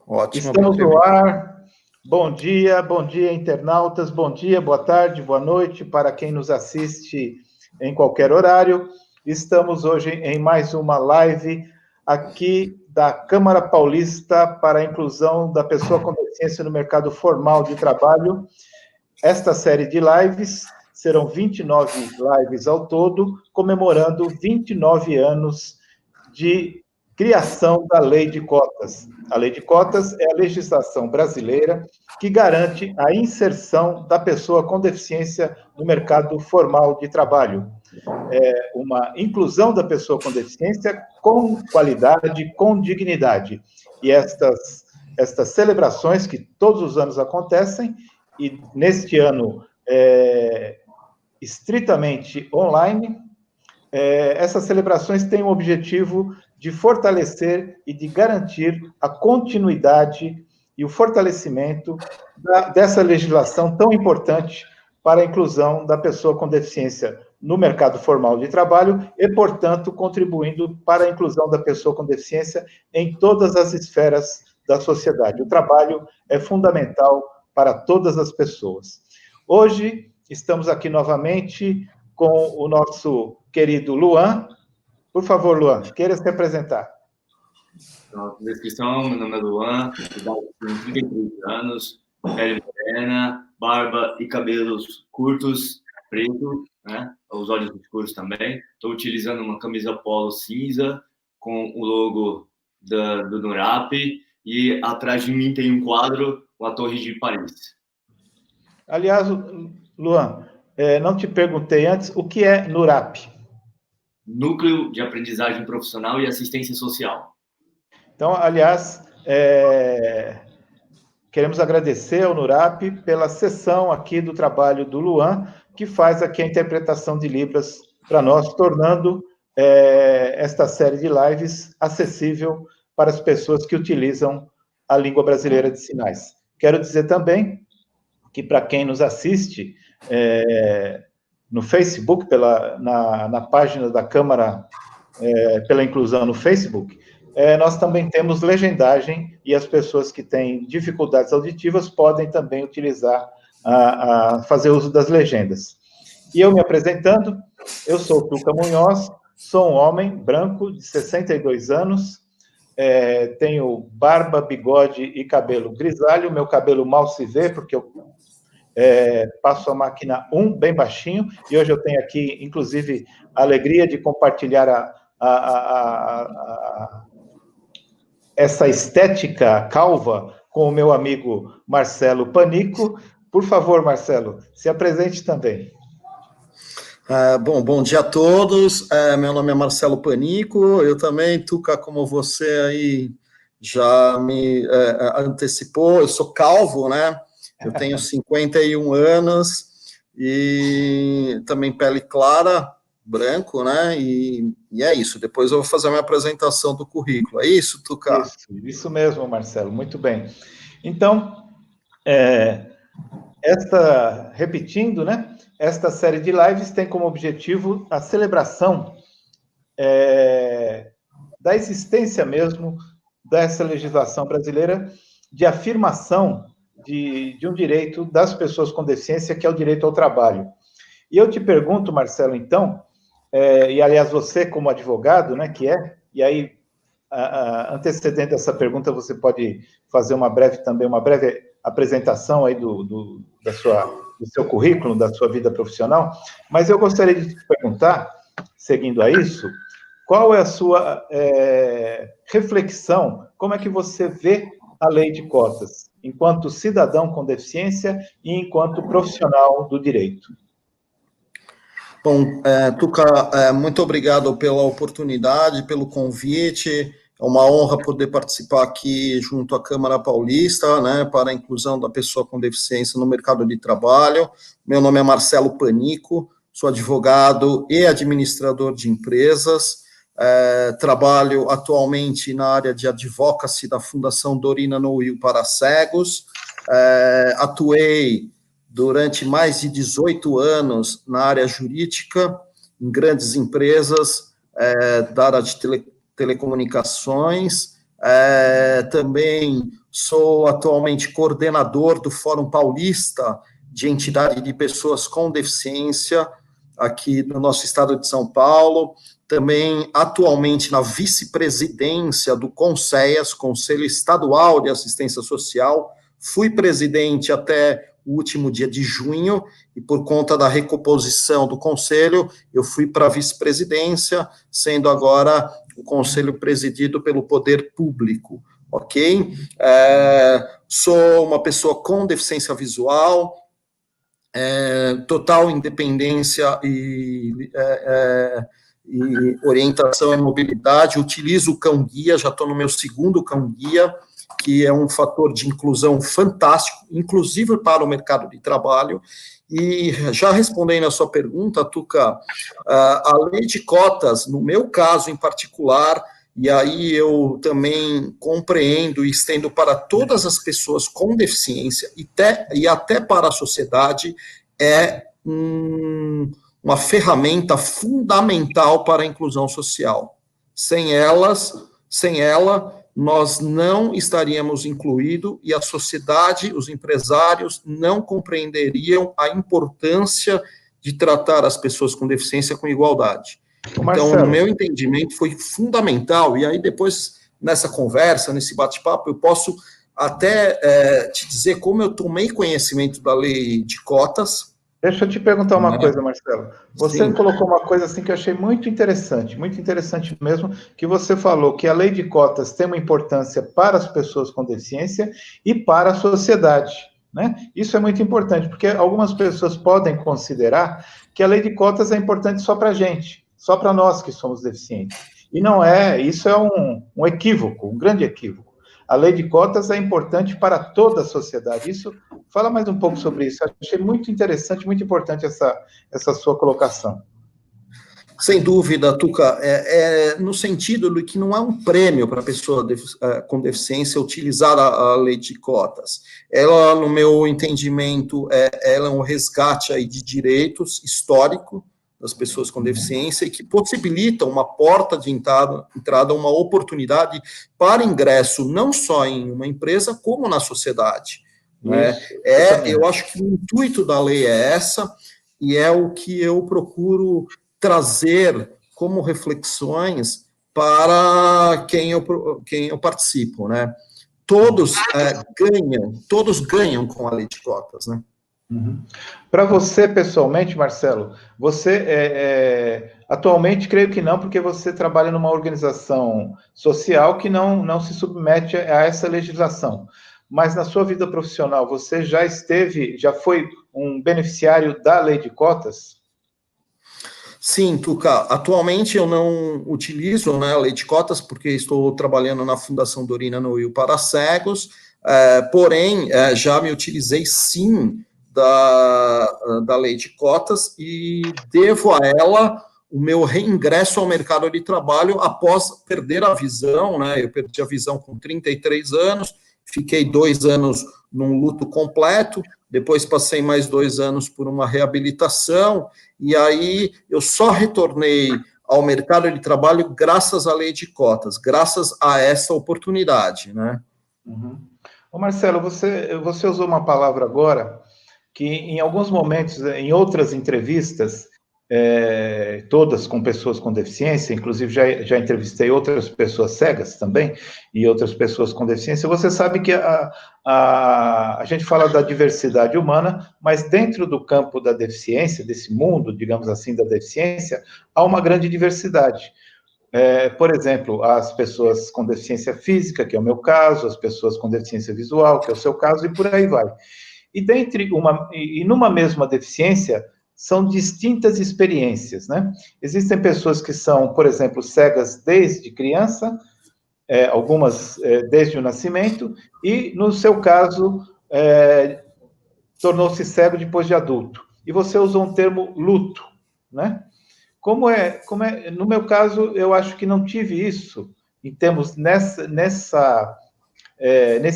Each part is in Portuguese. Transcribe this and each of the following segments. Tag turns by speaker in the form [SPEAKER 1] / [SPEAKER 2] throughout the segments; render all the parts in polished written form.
[SPEAKER 1] Ótimo.
[SPEAKER 2] Estamos no ar. Bom dia, internautas. Bom dia, boa tarde, boa noite para quem nos assiste em qualquer horário. Estamos hoje em mais uma live aqui da Câmara Paulista para a inclusão da pessoa com deficiência no mercado formal de trabalho. Esta série de lives serão 29 lives ao todo, comemorando 29 anos de criação da Lei de Cotas. A Lei de Cotas é a legislação brasileira que garante a inserção da pessoa com deficiência no mercado formal de trabalho. É uma inclusão da pessoa com deficiência com qualidade, com dignidade. E estas celebrações que todos os anos acontecem, e neste ano estritamente online, essas celebrações têm o objetivo de fortalecer e de garantir a continuidade e o fortalecimento dessa legislação tão importante para a inclusão da pessoa com deficiência no mercado formal de trabalho e, portanto, contribuindo para a inclusão da pessoa com deficiência em todas as esferas da sociedade. O trabalho é fundamental para todas as pessoas. Hoje, estamos aqui novamente com o nosso querido Luan. Por favor, Luan, queira se apresentar.
[SPEAKER 3] Descrição, meu nome é Luan, tenho 33 anos, pele morena, barba e cabelos curtos, preto, né? Os olhos escuros também. Estou utilizando uma camisa polo cinza com o logo do NURAP e atrás de mim tem um quadro com a Torre de Paris.
[SPEAKER 2] Aliás, Luan, não te perguntei antes, o que é NURAP?
[SPEAKER 3] Núcleo de Aprendizagem Profissional e Assistência Social.
[SPEAKER 2] Então, aliás, queremos agradecer ao NURAP pela sessão aqui do trabalho do Luan, que faz aqui a interpretação de Libras para nós, tornando esta série de lives acessível para as pessoas que utilizam a língua brasileira de sinais. Quero dizer também que, para quem nos assiste no Facebook, na página da Câmara pela Inclusão no Facebook, nós também temos legendagem e as pessoas que têm dificuldades auditivas podem também utilizar, fazer uso das legendas. E eu me apresentando, eu sou Tuca Munhoz, sou um homem branco de 62 anos, tenho barba, bigode e cabelo grisalho, meu cabelo mal se vê porque eu passo a máquina 1 bem baixinho, e hoje eu tenho aqui, inclusive, a alegria de compartilhar essa estética calva com o meu amigo Marcelo Panico. Por favor, Marcelo, se apresente também.
[SPEAKER 1] Bom dia a todos. Meu nome é Marcelo Panico. Eu também, Tuca, como você aí já me antecipou, eu sou calvo, né? Eu tenho 51 anos e também pele clara, branco, né? E é isso. Depois eu vou fazer a minha apresentação do currículo. É isso, Tuca?
[SPEAKER 2] Isso mesmo, Marcelo. Muito bem. Então, repetindo, né? Esta série de lives tem como objetivo a celebração da existência mesmo dessa legislação brasileira de afirmação de um direito das pessoas com deficiência, que é o direito ao trabalho. E eu te pergunto, Marcelo, então, e aliás você como advogado, né, e aí, antecedendo essa pergunta, você pode fazer uma breve apresentação aí do seu currículo, da sua vida profissional, mas eu gostaria de te perguntar, seguindo a isso, qual é a sua reflexão, como é que você vê a lei de cotas, enquanto cidadão com deficiência e enquanto profissional do direito?
[SPEAKER 1] Bom, Tuca, muito obrigado pela oportunidade, pelo convite. É uma honra poder participar aqui junto à Câmara Paulista, né, para a inclusão da pessoa com deficiência no mercado de trabalho. Meu nome é Marcelo Panico, sou advogado e administrador de empresas. Trabalho atualmente na área de advocacy da Fundação Dorina Noil para cegos. Atuei durante mais de 18 anos na área jurídica, em grandes empresas da área de telecomunicações. Também sou atualmente coordenador do Fórum Paulista de Entidade de Pessoas com Deficiência, aqui no nosso estado de São Paulo, também atualmente na vice-presidência do CONSEAS, Conselho Estadual de Assistência Social, fui presidente até o último dia de junho, e por conta da recomposição do conselho, eu fui para a vice-presidência, sendo agora o conselho presidido pelo poder público, ok? Sou uma pessoa com deficiência visual, total independência e orientação e mobilidade, utilizo o cão-guia, já estou no meu segundo cão-guia, que é um fator de inclusão fantástico, inclusive para o mercado de trabalho. E já respondendo a sua pergunta, Tuca, a lei de cotas, no meu caso em particular, e aí eu também compreendo e estendo para todas as pessoas com deficiência e até para a sociedade, é uma ferramenta fundamental para a inclusão social. Sem ela, nós não estaríamos incluídos e a sociedade, os empresários, não compreenderiam a importância de tratar as pessoas com deficiência com igualdade. Então, no meu entendimento, foi fundamental, e aí depois, nessa conversa, nesse bate-papo, eu posso até te dizer como eu tomei conhecimento da lei de cotas.
[SPEAKER 2] Deixa eu te perguntar uma coisa, Marcelo. Você
[SPEAKER 1] Sim.
[SPEAKER 2] colocou uma coisa assim que eu achei muito interessante mesmo, que você falou que a lei de cotas tem uma importância para as pessoas com deficiência e para a sociedade, né? Isso é muito importante, porque algumas pessoas podem considerar que a lei de cotas é importante só para a gente, só para nós que somos deficientes. E não é, isso é um equívoco, um grande equívoco. A lei de cotas é importante para toda a sociedade. Isso, fala mais um pouco sobre isso. Achei muito interessante, muito importante essa sua colocação.
[SPEAKER 1] Sem dúvida, Tuca, no sentido de que não é um prêmio para a pessoa com deficiência utilizar a lei de cotas. Ela, no meu entendimento, ela é um resgate aí de direitos histórico das pessoas com deficiência e que possibilita uma porta de entrada, uma oportunidade para ingresso não só em uma empresa, como na sociedade. Né? Eu acho que o intuito da lei é essa, e é o que eu procuro trazer como reflexões para quem eu participo, né? Todos ganham com a lei de cotas, né?
[SPEAKER 2] Uhum. Para você, pessoalmente, Marcelo, você atualmente creio que não, porque você trabalha numa organização social que não se submete a essa legislação. Mas na sua vida profissional, você já foi um beneficiário da lei de cotas?
[SPEAKER 1] Sim, Tuca, atualmente eu não utilizo, né, a lei de cotas, porque estou trabalhando na Fundação Dorina Noil para cegos, porém, já me utilizei sim da lei de cotas e devo a ela o meu reingresso ao mercado de trabalho após perder a visão, né, eu perdi a visão com 33 anos, fiquei 2 anos num luto completo, depois passei mais 2 anos por uma reabilitação, e aí eu só retornei ao mercado de trabalho graças à lei de cotas, graças a essa oportunidade, né?
[SPEAKER 2] Uhum. Ô Marcelo, você usou uma palavra agora que em alguns momentos, em outras entrevistas, todas com pessoas com deficiência, inclusive já entrevistei outras pessoas cegas também, e outras pessoas com deficiência, você sabe que a gente fala da diversidade humana, mas dentro do campo da deficiência, desse mundo, digamos assim, da deficiência, há uma grande diversidade. Por exemplo, as pessoas com deficiência física, que é o meu caso, as pessoas com deficiência visual, que é o seu caso, e por aí vai. E numa mesma deficiência, são distintas experiências, né? Existem pessoas que são, por exemplo, cegas desde criança, algumas desde o nascimento, e, no seu caso, tornou-se cego depois de adulto. E você usou um termo luto, né? No meu caso, eu acho que não tive isso, em termos nesse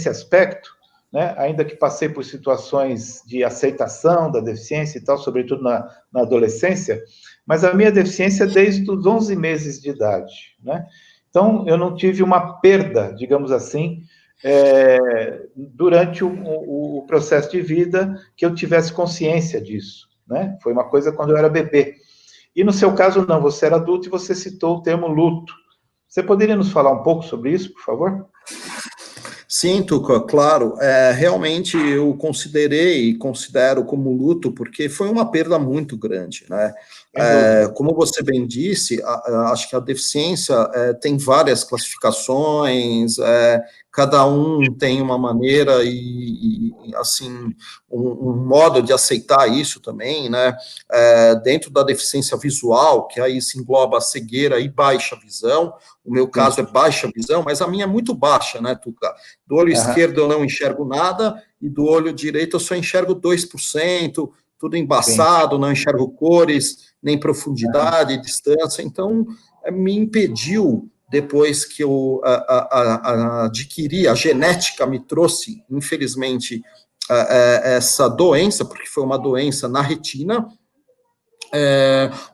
[SPEAKER 2] aspecto, né? Ainda que passei por situações de aceitação da deficiência e tal, sobretudo na adolescência, mas a minha deficiência é desde os 11 meses de idade, né? Então, eu não tive uma perda, digamos assim, durante o processo de vida, que eu tivesse consciência disso, né? Foi uma coisa quando eu era bebê. E no seu caso, não, você era adulto e você citou o termo luto. Você poderia nos falar um pouco sobre isso, por favor?
[SPEAKER 1] Sim, Tuca, claro. Realmente eu considerei e considero como luto, porque foi uma perda muito grande, né?
[SPEAKER 2] Sem dúvida.
[SPEAKER 1] Como você bem disse, acho que a deficiência tem várias classificações, cada um tem uma maneira assim, um modo de aceitar isso também, né? Dentro da deficiência visual, que aí se engloba a cegueira e baixa visão, o meu caso é baixa visão, mas a minha é muito baixa, né, Tuca? Do olho esquerdo eu não enxergo nada, e do olho direito eu só enxergo 2%, tudo embaçado, não enxergo cores, nem profundidade, distância, então me impediu, depois que eu adquiri, a genética me trouxe, infelizmente, essa doença, porque foi uma doença na retina,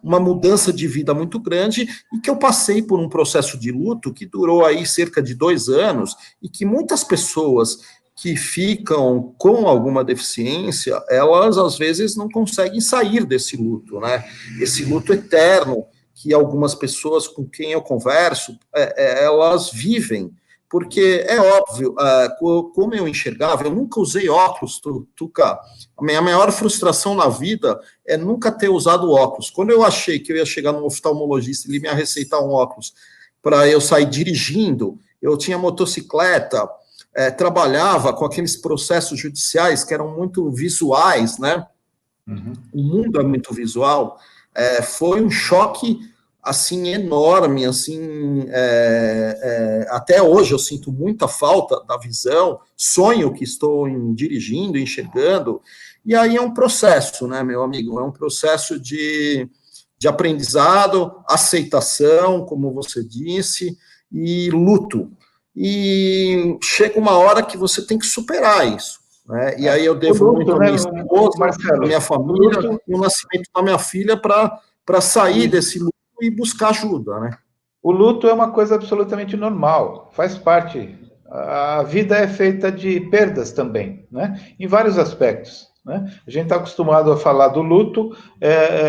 [SPEAKER 1] uma mudança de vida muito grande, e que eu passei por um processo de luto que durou aí cerca de 2 anos, e que muitas pessoas que ficam com alguma deficiência, elas às vezes não conseguem sair desse luto, né? Esse luto eterno que algumas pessoas com quem eu converso, elas vivem, porque é óbvio, como eu enxergava, eu nunca usei óculos, Tuca. A minha maior frustração na vida é nunca ter usado óculos. Quando eu achei que eu ia chegar num oftalmologista e ele me ia receitar um óculos para eu sair dirigindo, eu tinha motocicleta, trabalhava com aqueles processos judiciais que eram muito visuais, né? O mundo é muito visual. Foi um choque assim enorme, assim, até hoje eu sinto muita falta da visão, sonho que estou dirigindo, enxergando, e aí é um processo, né, meu amigo, é um processo de aprendizado, aceitação, como você disse, e luto, e chega uma hora que você tem que superar isso, né? E aí eu devo
[SPEAKER 2] luto,
[SPEAKER 1] muito à
[SPEAKER 2] né,
[SPEAKER 1] minha esposa,
[SPEAKER 2] Marcelo?
[SPEAKER 1] à minha família, e o nascimento da minha filha para sair desse luto e buscar ajuda, né?
[SPEAKER 2] O luto é uma coisa absolutamente normal, faz parte. A vida é feita de perdas também, né? Em vários aspectos. Né? A gente está acostumado a falar do luto,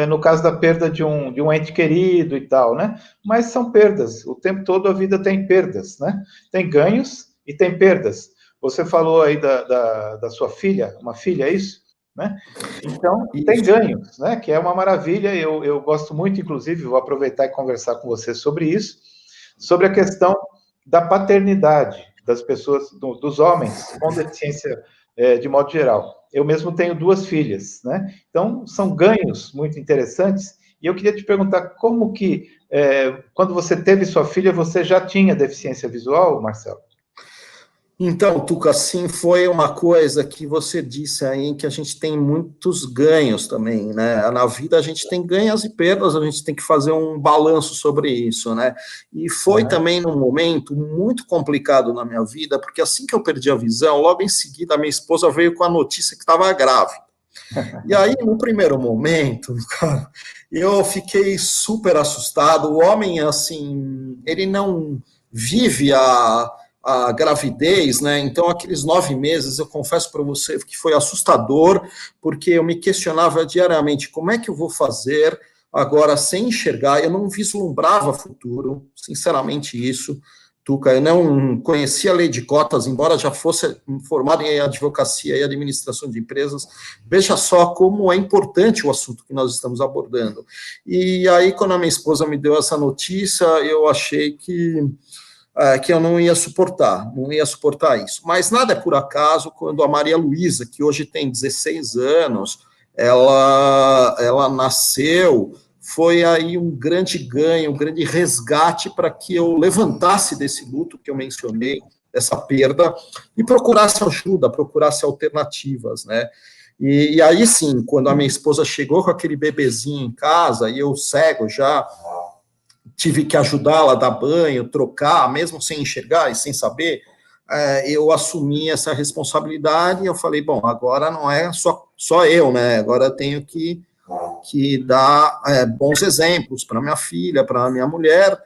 [SPEAKER 2] no caso da perda de um ente querido e tal, né? Mas são perdas. O tempo todo a vida tem perdas, né? Tem ganhos e tem perdas. Você falou aí da sua filha, uma filha, é isso? Né? Então, tem
[SPEAKER 1] Isso.
[SPEAKER 2] ganhos, né? Que é uma maravilha. Eu gosto muito, inclusive, vou aproveitar e conversar com você sobre isso, sobre a questão da paternidade das pessoas, dos homens com deficiência de modo geral. Eu mesmo tenho 2 filhas, né? Então, são ganhos muito interessantes. E eu queria te perguntar como que, quando você teve sua filha, você já tinha deficiência visual, Marcelo?
[SPEAKER 1] Então, Tuca, sim, foi uma coisa que você disse aí, que a gente tem muitos ganhos também, né? Na vida a gente tem ganhos e perdas, a gente tem que fazer um balanço sobre isso, né? E foi também num momento muito complicado na minha vida, porque assim que eu perdi a visão, logo em seguida a minha esposa veio com a notícia que estava grávida. E aí, no primeiro momento, cara, eu fiquei super assustado. O homem, assim, ele não vive a gravidez, né? Então, aqueles 9 meses, eu confesso para você que foi assustador, porque eu me questionava diariamente como é que eu vou fazer agora sem enxergar. Eu não vislumbrava futuro, sinceramente, isso. Tuca, eu não conhecia a lei de cotas, embora já fosse formado em advocacia e administração de empresas. Veja só como é importante o assunto que nós estamos abordando. E aí, quando a minha esposa me deu essa notícia, eu achei que eu não ia suportar isso. Mas nada é por acaso. Quando a Maria Luísa, que hoje tem 16 anos, ela nasceu, foi aí um grande ganho, um grande resgate para que eu levantasse desse luto que eu mencionei, dessa perda, e procurasse ajuda, procurasse alternativas, né? E aí sim, quando a minha esposa chegou com aquele bebezinho em casa, e eu cego já, tive que ajudá-la a dar banho, trocar, mesmo sem enxergar e sem saber, eu assumi essa responsabilidade e eu falei, bom, agora não é só eu, né? Agora eu tenho que dar bons exemplos para minha filha, para minha mulher,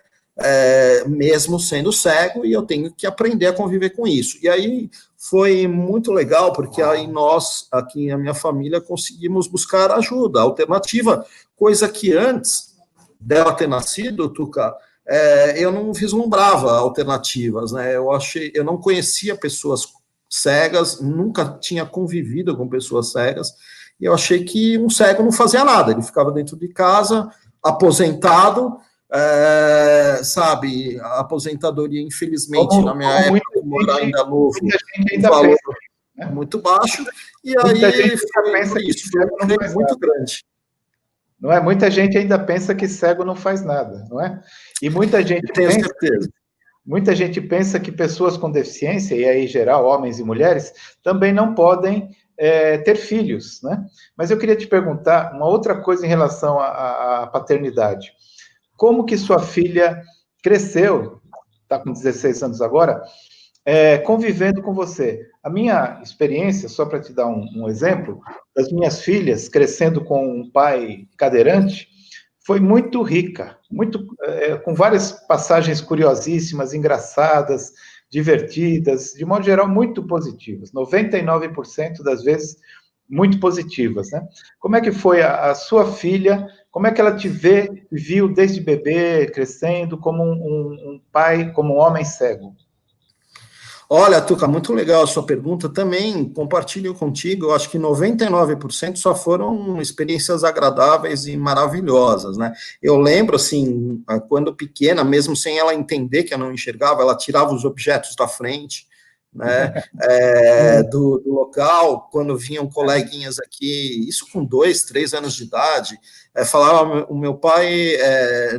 [SPEAKER 1] mesmo sendo cego, e eu tenho que aprender a conviver com isso. E aí foi muito legal, porque aí nós, aqui a minha família, conseguimos buscar ajuda, alternativa, coisa que antes dela ter nascido, Tuca, eu não vislumbrava alternativas, né? Eu não conhecia pessoas cegas, nunca tinha convivido com pessoas cegas, e eu achei que um cego não fazia nada, ele ficava dentro de casa, aposentado, sabe, a aposentadoria, infelizmente, na minha época, como era ainda novo, o valor muito baixo, e aí foi isso, foi um treino muito grande.
[SPEAKER 2] Não é? Muita gente ainda pensa que cego não faz nada, não é? E muita gente muita gente pensa que pessoas com deficiência, e aí em geral homens e mulheres, também não podem ter filhos, né? Mas eu queria te perguntar uma outra coisa em relação à paternidade. Como que sua filha cresceu, está com 16 anos agora, convivendo com você? A minha experiência, só para te dar um exemplo, das minhas filhas crescendo com um pai cadeirante, foi muito rica, com várias passagens curiosíssimas, engraçadas, divertidas, de modo geral, muito positivas. 99% das vezes, muito positivas, né? Como é que foi a sua filha? Como é que ela te viu desde bebê, crescendo, como um pai, como um homem cego?
[SPEAKER 1] Olha, Tuca, muito legal a sua pergunta. Também compartilho contigo, eu acho que 99% só foram experiências agradáveis e maravilhosas, né? Eu lembro, assim, quando pequena, mesmo sem ela entender que eu não enxergava, ela tirava os objetos da frente, né, do local, quando vinham coleguinhas aqui, isso com 2, 3 anos de idade, falava, o meu pai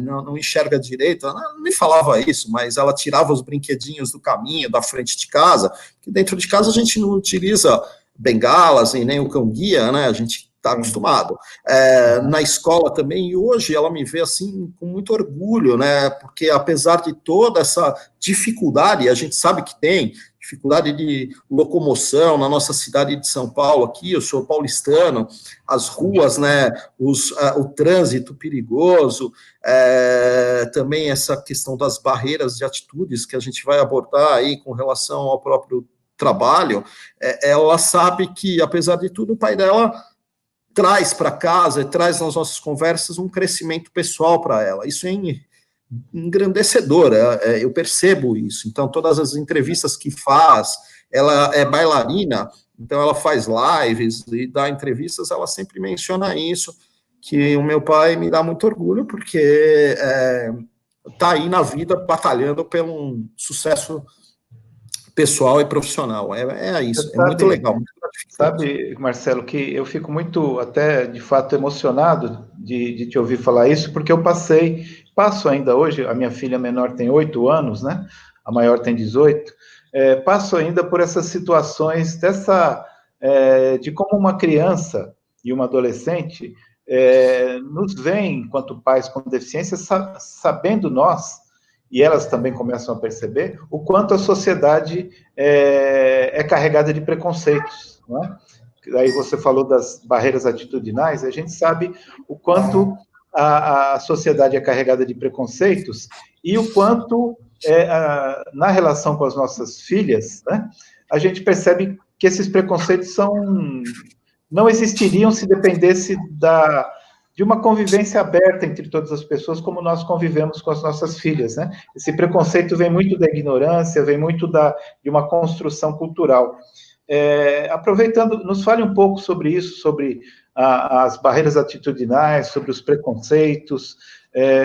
[SPEAKER 1] não enxerga direito, ela não me falava isso, mas ela tirava os brinquedinhos do caminho, da frente de casa, que dentro de casa a gente não utiliza bengalas e nem o cão-guia, né, a gente está acostumado. Na escola também, e hoje ela me vê assim com muito orgulho, né, porque apesar de toda essa dificuldade, a gente sabe que tem, dificuldade de locomoção na nossa cidade de São Paulo aqui, eu sou paulistano, as ruas, né, o trânsito perigoso, também essa questão das barreiras de atitudes que a gente vai abordar aí com relação ao próprio trabalho, ela sabe que, apesar de tudo, o pai dela traz para casa, traz nas nossas conversas um crescimento pessoal para ela, isso é engrandecedora, eu percebo isso. Então, todas as entrevistas que faz, ela é bailarina, então ela faz lives e dá entrevistas, ela sempre menciona isso, que o meu pai me dá muito orgulho, porque está aí na vida batalhando pelo um sucesso pessoal e profissional. É isso, é muito legal. Muito
[SPEAKER 2] sabe, Marcelo, que eu fico muito, até, de fato, emocionado de te ouvir falar isso, porque eu passo ainda hoje, a minha filha menor tem 8 anos, né? A maior tem 18, passo ainda por essas situações de como uma criança e uma adolescente nos veem, enquanto pais com deficiência, sabendo nós, e elas também começam a perceber, o quanto a sociedade é carregada de preconceitos, não é? Aí você falou das barreiras atitudinais, a gente sabe o quanto a sociedade é carregada de preconceitos e o quanto, na relação com as nossas filhas, né, a gente percebe que esses preconceitos não existiriam se dependesse de uma convivência aberta entre todas as pessoas, como nós convivemos com as nossas filhas, né? Esse preconceito vem muito da ignorância, vem muito de uma construção cultural. Aproveitando, nos fale um pouco sobre isso, sobre as barreiras atitudinais, sobre os preconceitos,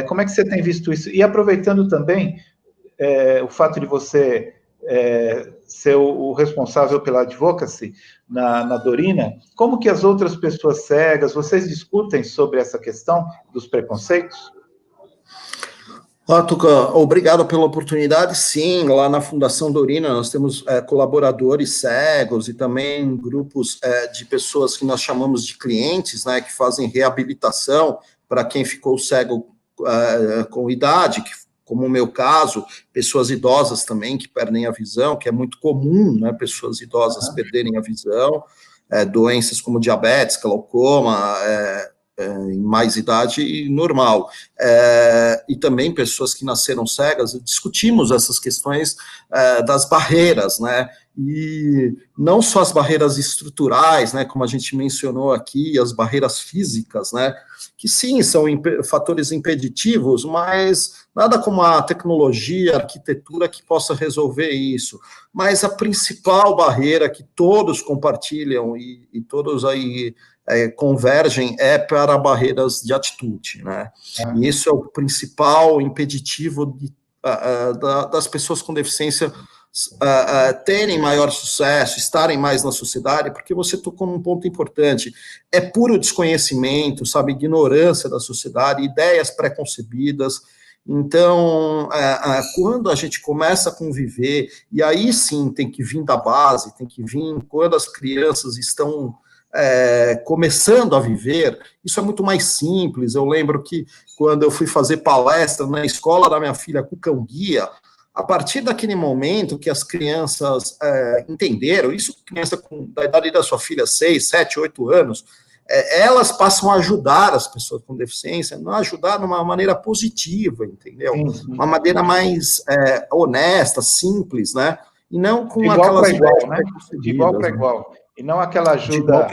[SPEAKER 2] como é que você tem visto isso? E aproveitando também o fato de você ser o responsável pela advocacy na Dorina, como que as outras pessoas cegas, vocês discutem sobre essa questão dos preconceitos?
[SPEAKER 1] Tuca, obrigado pela oportunidade. Sim, lá na Fundação Dorina nós temos colaboradores cegos e também grupos de pessoas que nós chamamos de clientes, né, que fazem reabilitação para quem ficou cego com idade, como o meu caso, pessoas idosas também que perdem a visão, que é muito comum, né, pessoas idosas perderem a visão, doenças como diabetes, glaucoma, em mais idade normal, e também pessoas que nasceram cegas, discutimos essas questões das barreiras, né, e não só as barreiras estruturais, né, como a gente mencionou aqui, as barreiras físicas, né, que sim, são fatores impeditivos, mas nada como a tecnologia, a arquitetura que possa resolver isso, mas a principal barreira que todos compartilham e todos aí convergem para barreiras de atitude, né? E isso é o principal impeditivo das pessoas com deficiência terem maior sucesso, estarem mais na sociedade, porque você tocou num ponto importante, é puro desconhecimento, sabe, ignorância da sociedade, ideias preconcebidas. Então, quando a gente começa a conviver, e aí sim tem que vir da base, tem que vir quando as crianças estão começando a viver, isso é muito mais simples. Eu lembro que quando eu fui fazer palestra na escola da minha filha com o cão guia, a partir daquele momento que as crianças entenderam, isso criança da idade da sua filha, 6, 7, 8 anos, elas passam a ajudar as pessoas com deficiência, não ajudar de uma maneira positiva, entendeu? Uma maneira mais honesta, simples, né? E não com aquelas
[SPEAKER 2] ideias, né? De igual para igual. E não aquela ajuda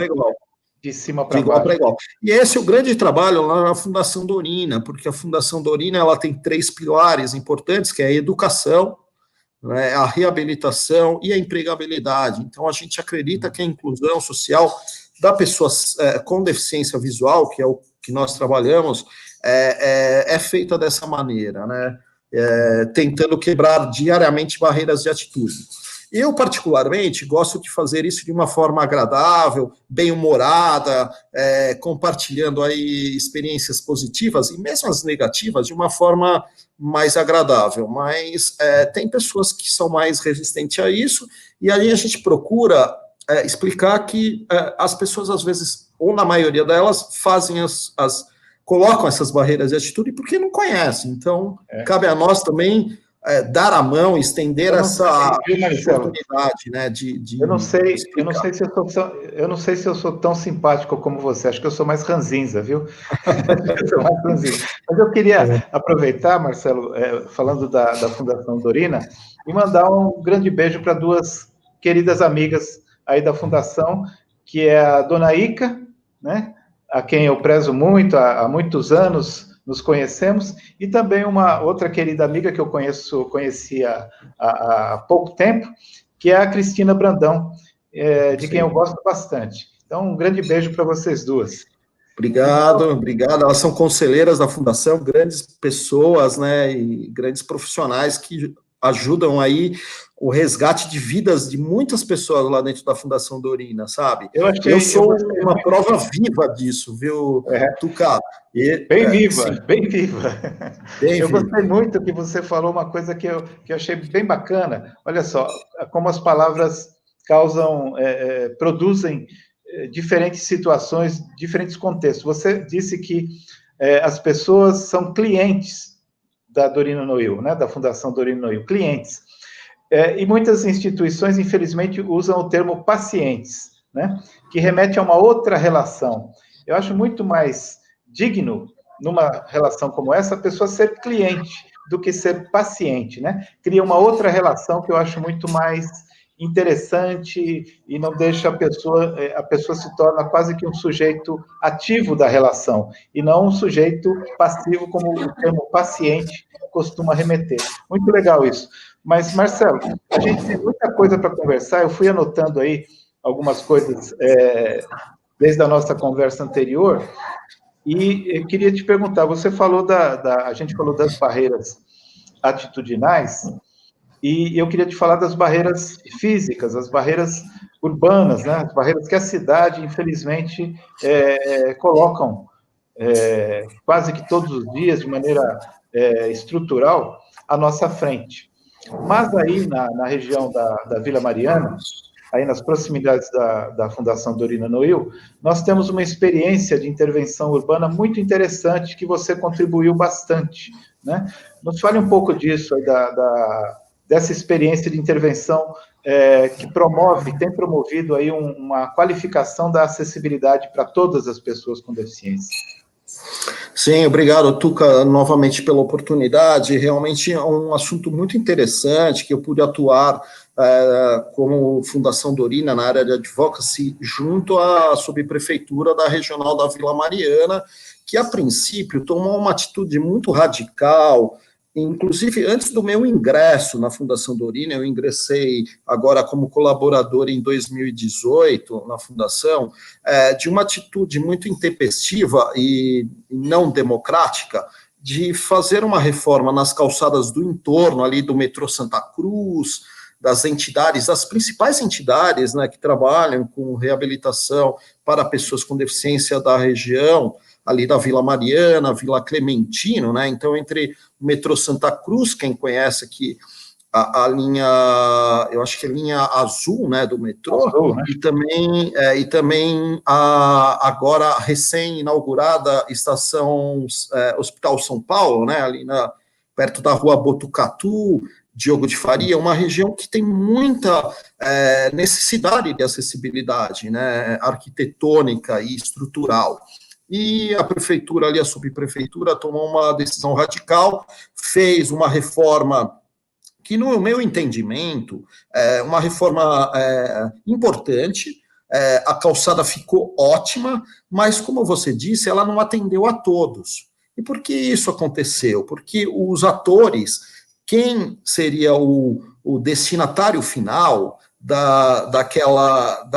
[SPEAKER 2] de cima para baixo.
[SPEAKER 1] Para igual. E esse é o grande trabalho lá na Fundação Dorina, porque a Fundação Dorina ela tem 3 pilares importantes, que é a educação, né, a reabilitação e a empregabilidade. Então, a gente acredita que a inclusão social da pessoa com deficiência visual, que é o que nós trabalhamos, é feita dessa maneira, né? Tentando quebrar diariamente barreiras de atitude. Eu, particularmente, gosto de fazer isso de uma forma agradável, bem-humorada, compartilhando aí experiências positivas e mesmo as negativas de uma forma mais agradável. Mas tem pessoas que são mais resistentes a isso, e aí a gente procura explicar que as pessoas, às vezes, ou na maioria delas, fazem colocam essas barreiras de atitude porque não conhecem. Então, cabe a nós também dar a mão, estender essa oportunidade, né,
[SPEAKER 2] eu não sei se eu sou tão simpático como você, acho que eu sou mais ranzinza, viu? Mas eu queria aproveitar, Marcelo, falando da Fundação Dorina, e mandar um grande beijo para 2 queridas amigas aí da Fundação, que é a Dona Ica, né, a quem eu prezo muito, há muitos anos nos conhecemos, e também uma outra querida amiga que eu conhecia há pouco tempo, que é a Cristina Brandão, de quem eu gosto bastante. Então, um grande beijo para vocês 2.
[SPEAKER 1] Obrigado. Elas são conselheiras da Fundação, grandes pessoas, né, e grandes profissionais que ajudam aí o resgate de vidas de muitas pessoas lá dentro da Fundação Dorina, sabe? Eu sou uma prova viva disso, viu, Tucá?
[SPEAKER 2] Bem viva. Eu gostei muito que você falou uma coisa que eu achei bem bacana. Olha só, como as palavras produzem diferentes situações, diferentes contextos. Você disse que as pessoas são clientes da Dorina Noil, né, da Fundação Dorina Noil, clientes. E muitas instituições, infelizmente, usam o termo pacientes, né, que remete a uma outra relação. Eu acho muito mais digno, numa relação como essa, a pessoa ser cliente do que ser paciente, né? Cria uma outra relação que eu acho muito mais interessante e não deixa a pessoa se torna quase que um sujeito ativo da relação, e não um sujeito passivo, como o termo paciente costuma remeter. Muito legal isso. Mas, Marcelo, a gente tem muita coisa para conversar, eu fui anotando aí algumas coisas desde a nossa conversa anterior, e eu queria te perguntar, você falou a gente falou das barreiras atitudinais, e eu queria te falar das barreiras físicas, as barreiras urbanas, né? As barreiras que a cidade, infelizmente, colocam quase que todos os dias, de maneira estrutural, à nossa frente. Mas aí, na região da Vila Mariana, aí nas proximidades da Fundação Dorina Noil, nós temos uma experiência de intervenção urbana muito interessante, que você contribuiu bastante, né? Nos fale um pouco disso, aí dessa experiência de intervenção que tem promovido aí uma qualificação da acessibilidade para todas as pessoas com deficiência.
[SPEAKER 1] Sim, obrigado, Tuca, novamente pela oportunidade. Realmente é um assunto muito interessante, que eu pude atuar como Fundação Dorina na área de advocacy, junto à subprefeitura da regional da Vila Mariana, que a princípio tomou uma atitude muito radical. Inclusive, antes do meu ingresso na Fundação Dorina, eu ingressei agora como colaborador em 2018 na Fundação, de uma atitude muito intempestiva e não democrática, de fazer uma reforma nas calçadas do entorno ali do metrô Santa Cruz, das entidades, das principais entidades, né, que trabalham com reabilitação para pessoas com deficiência da região, ali da Vila Mariana, Vila Clementino, né? Então, entre o metrô Santa Cruz, quem conhece aqui a linha, eu acho que é a linha azul, né, do metrô, azul, né? e também a agora recém-inaugurada estação Hospital São Paulo, né, ali perto da rua Botucatu, Diogo de Faria, uma região que tem muita necessidade de acessibilidade, né, arquitetônica e estrutural. E a prefeitura ali, a subprefeitura, tomou uma decisão radical, fez uma reforma que, no meu entendimento, é uma reforma importante. A calçada ficou ótima, mas, como você disse, ela não atendeu a todos. E por que isso aconteceu? Porque os atores, quem seria o destinatário final daquela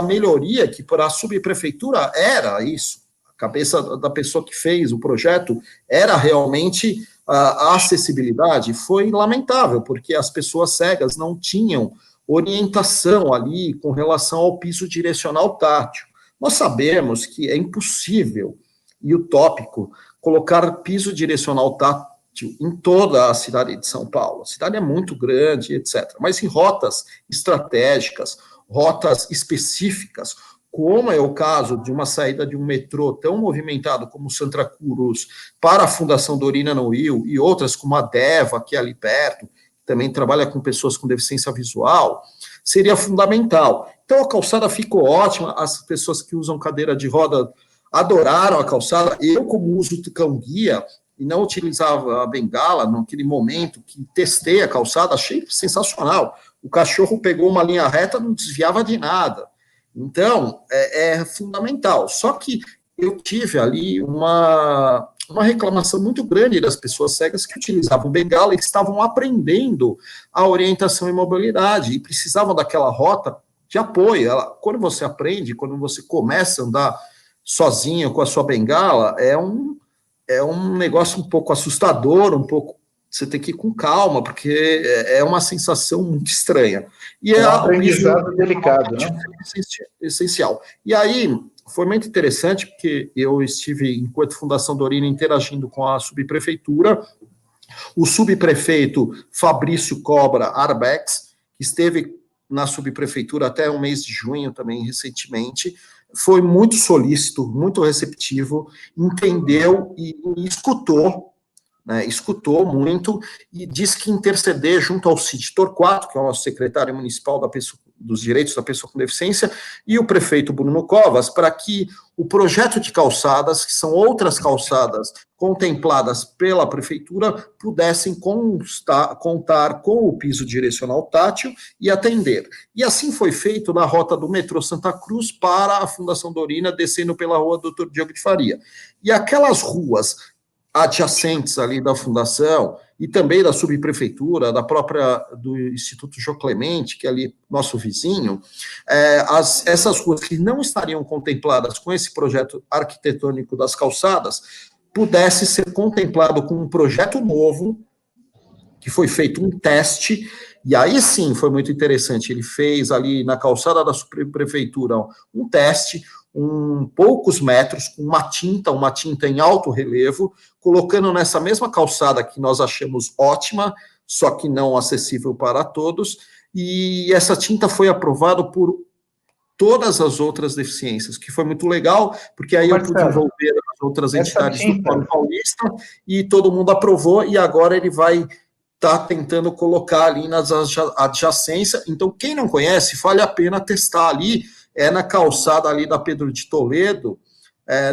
[SPEAKER 1] melhoria que para a subprefeitura era isso, a cabeça da pessoa que fez o projeto era realmente a acessibilidade, foi lamentável, porque as pessoas cegas não tinham orientação ali com relação ao piso direcional tátil. Nós sabemos que é impossível e utópico colocar piso direcional tátil em toda a cidade de São Paulo. A cidade é muito grande, etc. Mas em rotas estratégicas, rotas específicas, como é o caso de uma saída de um metrô tão movimentado como o Santa Cruz para a Fundação Dorina no Rio, e outras como a Deva, que é ali perto, que também trabalha com pessoas com deficiência visual, seria fundamental. Então a calçada ficou ótima, as pessoas que usam cadeira de roda adoraram a calçada. Eu, como uso cão-guia, e não utilizava a bengala naquele momento que testei a calçada, achei sensacional. O cachorro pegou uma linha reta, não desviava de nada. Então, é fundamental. Só que eu tive ali uma reclamação muito grande das pessoas cegas que utilizavam bengala e que estavam aprendendo a orientação e mobilidade e precisavam daquela rota de apoio. Quando você aprende, quando você começa a andar sozinho com a sua bengala, é um negócio um pouco assustador, você tem que ir com calma, porque é uma sensação muito estranha. E
[SPEAKER 2] é um aprendizado delicado, né?
[SPEAKER 1] Essencial. E aí, foi muito interessante, porque eu estive, enquanto Fundação Dorina, interagindo com a subprefeitura, o subprefeito Fabrício Cobra Arbex, que esteve na subprefeitura até o mês de junho também, recentemente, foi muito solícito, muito receptivo, entendeu e escutou, né, escutou muito, e disse que interceder junto ao Cid Torquato, que é o nosso secretário municipal dos direitos da pessoa com deficiência, e o prefeito Bruno Covas, para que o projeto de calçadas, que são outras calçadas contempladas pela prefeitura, pudessem contar com o piso direcional tátil e atender. E assim foi feito na rota do metrô Santa Cruz para a Fundação Dorina, descendo pela rua Dr. Diogo de Faria. E aquelas ruas adjacentes ali da Fundação e também da subprefeitura, do Instituto Jô Clemente, que é ali nosso vizinho, essas ruas que não estariam contempladas com esse projeto arquitetônico das calçadas, pudesse ser contemplado com um projeto novo, que foi feito um teste, e aí sim foi muito interessante, ele fez ali na calçada da subprefeitura um teste, poucos metros, com uma tinta em alto relevo, colocando nessa mesma calçada que nós achamos ótima, só que não acessível para todos, e essa tinta foi aprovada por todas as outras deficiências, que foi muito legal, porque aí eu pude envolver as outras entidades do Fórum Paulista, e todo mundo aprovou, e agora ele vai está tentando colocar ali nas adjacências. Então, quem não conhece, vale a pena testar ali, na calçada ali da Pedro de Toledo,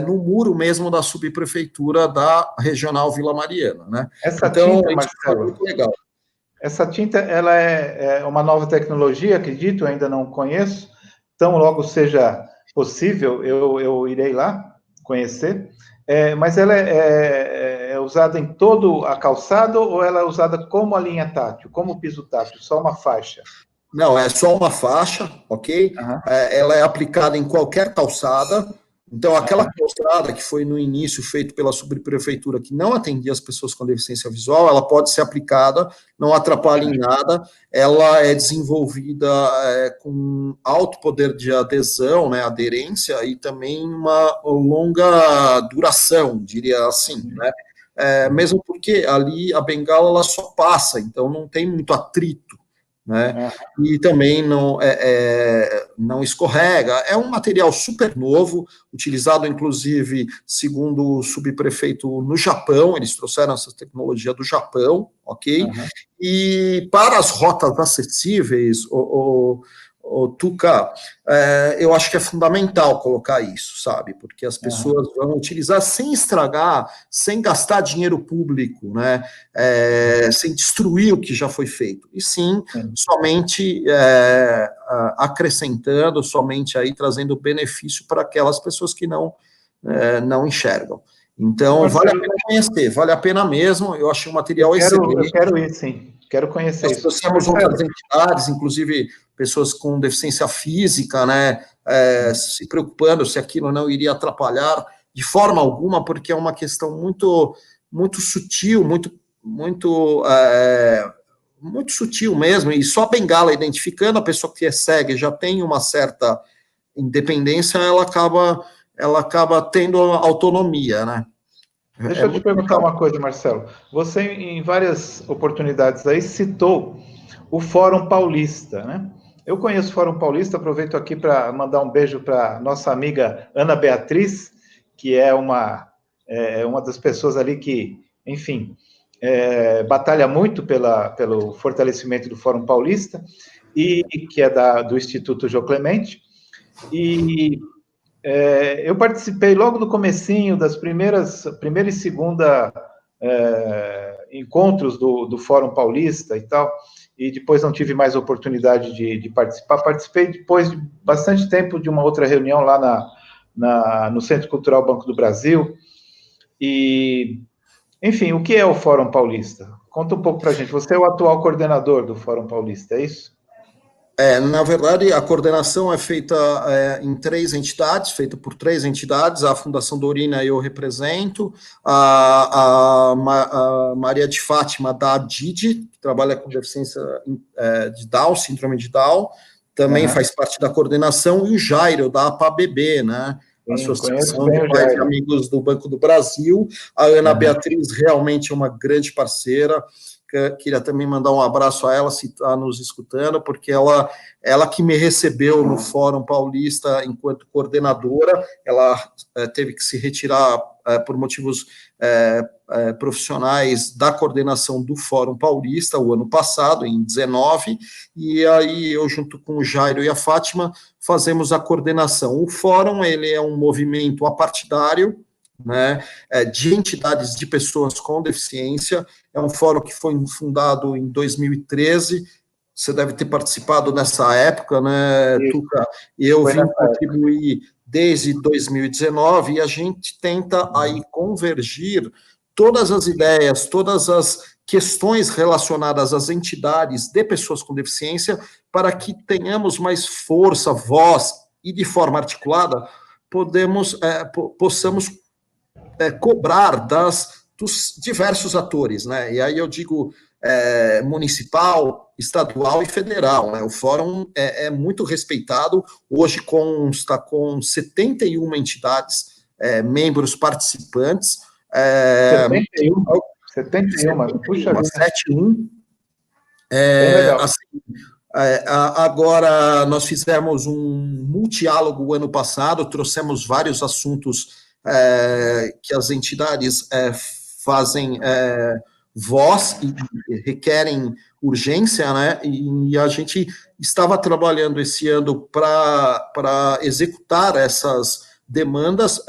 [SPEAKER 1] no muro mesmo da subprefeitura da Regional Vila Mariana, né?
[SPEAKER 2] Essa
[SPEAKER 1] então,
[SPEAKER 2] tinta,
[SPEAKER 1] isso foi
[SPEAKER 2] Marcelo,
[SPEAKER 1] muito legal.
[SPEAKER 2] essa tinta, ela é uma nova tecnologia, acredito, ainda não conheço. Tão logo seja possível, eu irei lá conhecer. Mas ela é usada em todo a calçada ou ela é usada como a linha tátil, como o piso tátil, só uma faixa?
[SPEAKER 1] Não, é só uma faixa, ok?
[SPEAKER 2] Uhum.
[SPEAKER 1] Ela é aplicada em qualquer calçada. Então, aquela calçada que foi no início feita pela subprefeitura, que não atendia as pessoas com deficiência visual, ela pode ser aplicada, não atrapalha em nada. Ela é desenvolvida com alto poder de adesão, né, aderência, e também uma longa duração, diria assim, né? Mesmo porque ali a bengala ela só passa, então não tem muito atrito, né? E também não escorrega. É um material super novo, utilizado inclusive, segundo o subprefeito, no Japão. Eles trouxeram essa tecnologia do Japão, ok? E para as rotas acessíveis, o Tuca, eu acho que é fundamental colocar isso, sabe? Porque as pessoas vão utilizar sem estragar, sem gastar dinheiro público, né? Sem destruir o que já foi feito. E sim, somente acrescentando, somente aí trazendo benefício para aquelas pessoas que não enxergam. Então, vale a pena conhecer, vale a pena mesmo. Eu achei o material excelente.
[SPEAKER 2] Eu quero ir, sim. Quero conhecer
[SPEAKER 1] Nós
[SPEAKER 2] isso.
[SPEAKER 1] trouxemos outras entidades, inclusive pessoas com deficiência física, né, se preocupando se aquilo não iria atrapalhar de forma alguma, porque é uma questão muito, muito sutil, muito sutil mesmo, e só a bengala identificando a pessoa que é cega e já tem uma certa independência, ela acaba tendo autonomia, né?
[SPEAKER 2] Deixa eu te perguntar uma coisa, Marcelo. Você, em várias oportunidades aí, citou o Fórum Paulista, né? Eu conheço o Fórum Paulista, aproveito aqui para mandar um beijo para nossa amiga Ana Beatriz, que é uma das pessoas ali que, enfim, batalha muito pelo fortalecimento do Fórum Paulista, e que é do Instituto Jô Clemente. E eu participei logo no comecinho das primeira e segunda encontros do Fórum Paulista e tal, e depois não tive mais oportunidade de participar. Participei depois de bastante tempo de uma outra reunião lá no Centro Cultural Banco do Brasil. E, enfim, o que é o Fórum Paulista? Conta um pouco para a gente. Você é o atual coordenador do Fórum Paulista, é isso?
[SPEAKER 1] Na verdade, a coordenação é feita em feita por três entidades. A Fundação Dorina eu represento, a Maria de Fátima da DID, que trabalha com deficiência de Down, síndrome de Down, também faz parte da coordenação, e o Jairo, da APABB, né? Associação de Pais e Amigos do Banco do Brasil. A Ana Beatriz realmente é uma grande parceira. Queria também mandar um abraço a ela, se está nos escutando, porque ela que me recebeu no Fórum Paulista enquanto coordenadora. Ela teve que se retirar por motivos profissionais da coordenação do Fórum Paulista o ano passado, em 19, e aí eu, junto com o Jairo e a Fátima, fazemos a coordenação. O Fórum, ele é um movimento apartidário, né, de entidades de pessoas com deficiência. É um fórum que foi fundado em 2013, você deve ter participado nessa época, né, Tuca? Eu vim contribuir desde 2019, e a gente tenta aí convergir todas as ideias, todas as questões relacionadas às entidades de pessoas com deficiência, para que tenhamos mais força, voz, e de forma articulada, possamos cobrar dos diversos atores, né? E aí eu digo municipal, estadual e federal, né? O fórum é muito respeitado, hoje consta com 71 entidades, membros participantes.
[SPEAKER 2] 71, puxa vida.
[SPEAKER 1] 71.
[SPEAKER 2] Legal.
[SPEAKER 1] Assim, agora, nós fizemos um multiálogo o ano passado, trouxemos vários assuntos que as entidades fazem voz e requerem urgência, né? E a gente estava trabalhando esse ano para executar essas demandas.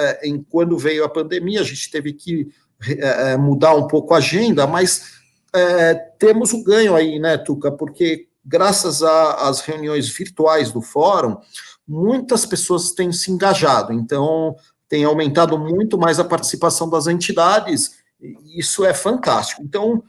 [SPEAKER 1] Quando veio a pandemia, a gente teve que mudar um pouco a agenda, mas temos o ganho aí, né, Tuca? Porque graças às reuniões virtuais do fórum, muitas pessoas têm se engajado, então tem aumentado muito mais a participação das entidades, e isso é fantástico. Então,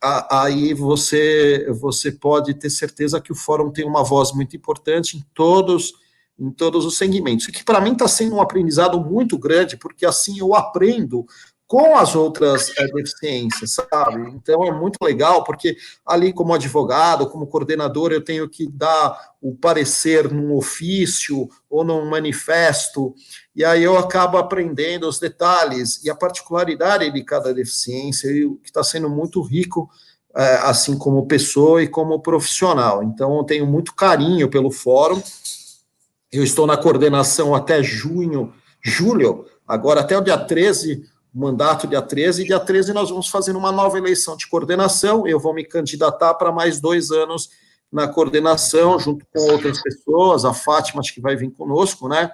[SPEAKER 1] aí você pode ter certeza que o fórum tem uma voz muito importante em todos os segmentos, e que para mim está sendo um aprendizado muito grande, porque assim eu aprendo com as outras deficiências, sabe? Então é muito legal, porque ali como advogado, como coordenador, eu tenho que dar o parecer num ofício ou num manifesto, e aí eu acabo aprendendo os detalhes e a particularidade de cada deficiência, e o que está sendo muito rico, assim como pessoa e como profissional. Então eu tenho muito carinho pelo fórum. Eu estou na coordenação até julho, agora até o dia 13, mandato dia 13, e dia 13 nós vamos fazer uma nova eleição de coordenação, eu vou me candidatar para mais 2 anos na coordenação, junto com outras pessoas, a Fátima, acho que vai vir conosco, né,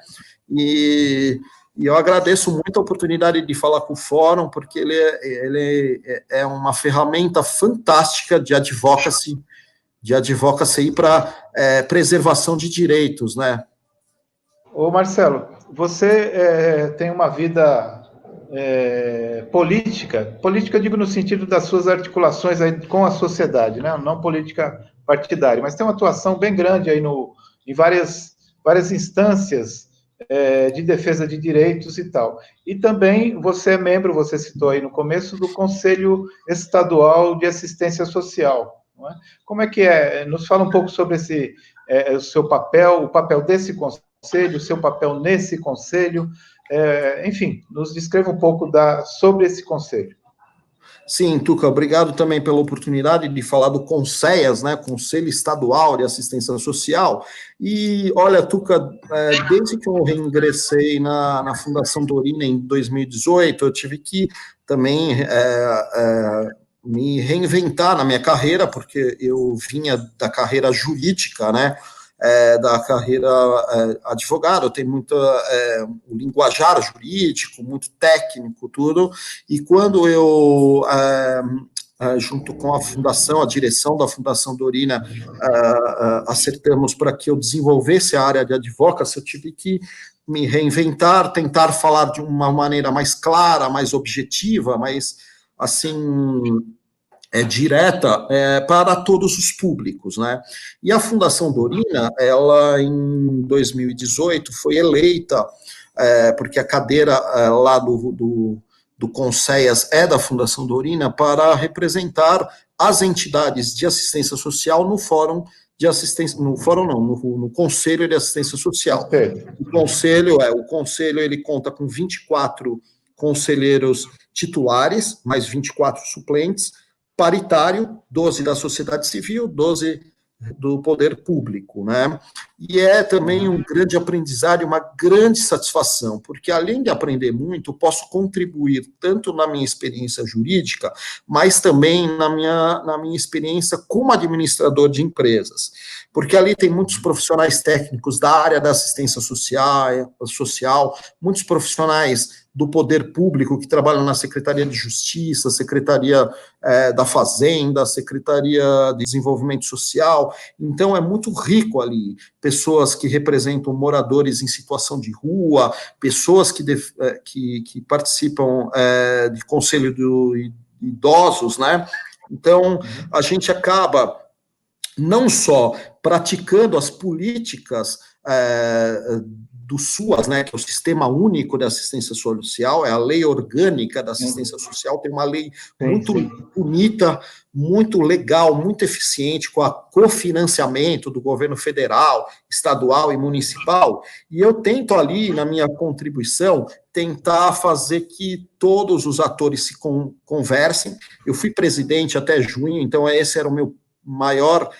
[SPEAKER 1] e eu agradeço muito a oportunidade de falar com o Fórum, porque ele é uma ferramenta fantástica de advocacy para preservação de direitos, né.
[SPEAKER 2] Ô Marcelo, você tem uma vida política, eu digo no sentido das suas articulações aí com a sociedade, né? Não política partidária, mas tem uma atuação bem grande aí em várias instâncias de defesa de direitos e tal. E também você é membro, você citou aí no começo, do Conselho Estadual de Assistência Social. Não é? Como é que é? Nos fala um pouco sobre o seu papel, o papel desse conselho, o seu papel nesse conselho, enfim, nos descreva um pouco sobre esse conselho.
[SPEAKER 1] Sim, Tuca, obrigado também pela oportunidade de falar do CONSEAS, né, Conselho Estadual de Assistência Social. E, olha, Tuca, desde que eu reingressei na Fundação Dorina em 2018, eu tive que também me reinventar na minha carreira, porque eu vinha da carreira jurídica, né, da carreira advogado, eu tenho muito linguajar jurídico, muito técnico, tudo, e quando eu, junto com a fundação, a direção da Fundação Dorina, acertamos para que eu desenvolvesse a área de advocacy, eu tive que me reinventar, tentar falar de uma maneira mais clara, mais objetiva, mais, assim, direta para todos os públicos, né? E a Fundação Dorina, ela em 2018 foi eleita, porque a cadeira lá do CONSEAS é da Fundação Dorina, para representar as entidades de assistência social no Fórum de Assistência, no Fórum não, no Conselho de Assistência Social. O Conselho ele conta com 24 conselheiros titulares, mais 24 suplentes, paritário, 12 da sociedade civil, 12 do poder público, né? E é também um grande aprendizado e uma grande satisfação, porque além de aprender muito, posso contribuir tanto na minha experiência jurídica, mas também na minha experiência como administrador de empresas, porque ali tem muitos profissionais técnicos da área da assistência social, muitos profissionais do poder público que trabalham na Secretaria de Justiça, Secretaria da Fazenda, Secretaria de Desenvolvimento Social. Então é muito rico ali, pessoas que representam moradores em situação de rua, pessoas que participam de conselho de idosos, né? Então a gente acaba não só praticando as políticas do SUAS, né, que é o Sistema Único de Assistência Social, é a lei orgânica da assistência social, tem uma lei muito bonita, muito legal, muito eficiente, com a cofinanciamento do governo federal, estadual e municipal, e eu tento ali, na minha contribuição, tentar fazer que todos os atores se conversem. Eu fui presidente até junho, então esse era o meu maior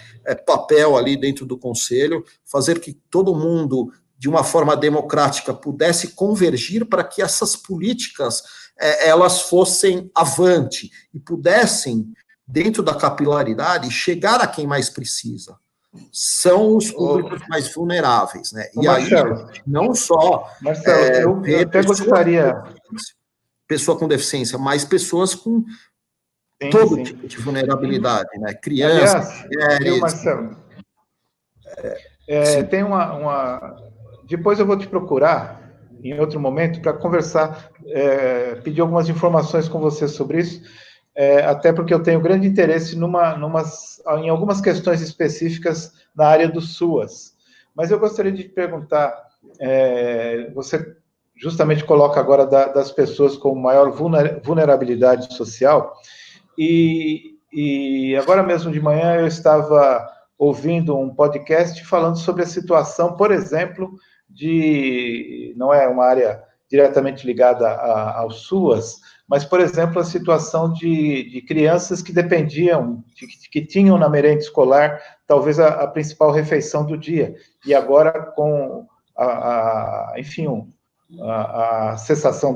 [SPEAKER 1] papel ali dentro do conselho, fazer que todo mundo de uma forma democrática, pudesse convergir para que essas políticas elas fossem avante e pudessem, dentro da capilaridade, chegar a quem mais precisa. São os públicos mais vulneráveis, né? E
[SPEAKER 2] Marcelo,
[SPEAKER 1] aí, não só
[SPEAKER 2] Marcelo, eu até gostaria...
[SPEAKER 1] Pessoa com deficiência, mas pessoas com todo tipo de vulnerabilidade, né? Crianças,
[SPEAKER 2] aliás,
[SPEAKER 1] mulheres...
[SPEAKER 2] Viu, Marcelo? Tem Depois eu vou te procurar, em outro momento, para conversar, pedir algumas informações com você sobre isso, até porque eu tenho grande interesse em algumas questões específicas na área do SUAS. Mas eu gostaria de te perguntar, você justamente coloca agora das pessoas com maior vulnerabilidade social, e agora mesmo de manhã eu estava ouvindo um podcast falando sobre a situação, por exemplo, não é uma área diretamente ligada ao SUAS, mas, por exemplo, a situação de crianças que dependiam, que tinham na merenda escolar, talvez a principal refeição do dia, e agora com a cessação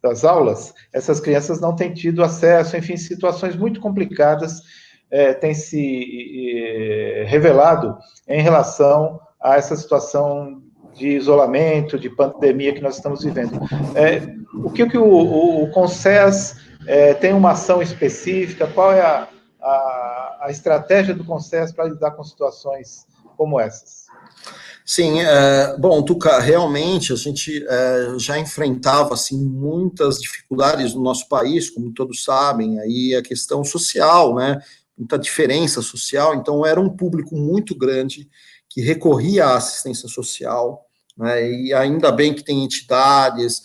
[SPEAKER 2] das aulas, essas crianças não têm tido acesso, enfim, situações muito complicadas têm se revelado em relação a essa situação de isolamento, de pandemia que nós estamos vivendo. O que o Conses tem uma ação específica? Qual é a estratégia do Conses para lidar com situações como essas?
[SPEAKER 1] Sim, bom, Tuca, realmente a gente já enfrentava assim, muitas dificuldades no nosso país, como todos sabem, aí a questão social, né, muita diferença social, então era um público muito grande que recorria à assistência social, né, e ainda bem que tem entidades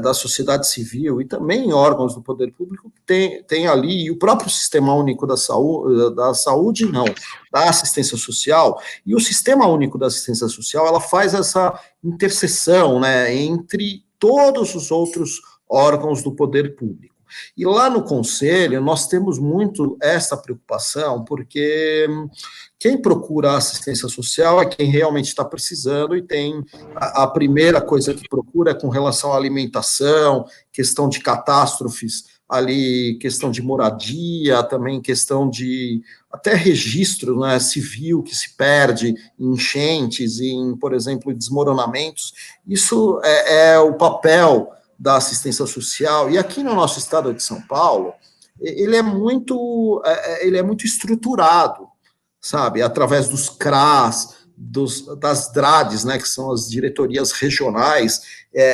[SPEAKER 1] da sociedade civil e também órgãos do poder público que tem ali, e o próprio Sistema Único da Saúde não, da assistência social, e o Sistema Único da Assistência Social, ela faz essa interseção, né, entre todos os outros órgãos do poder público. E lá no Conselho, nós temos muito essa preocupação, porque quem procura assistência social é quem realmente está precisando e tem a primeira coisa que procura é com relação à alimentação, questão de catástrofes, ali, questão de moradia, também questão de até registro, né, civil que se perde em enchentes, em, por exemplo, desmoronamentos. Isso é o papel da assistência social, e aqui no nosso estado de São Paulo, ele é muito estruturado, sabe, através dos CRAS, das DRADs, né, que são as diretorias regionais,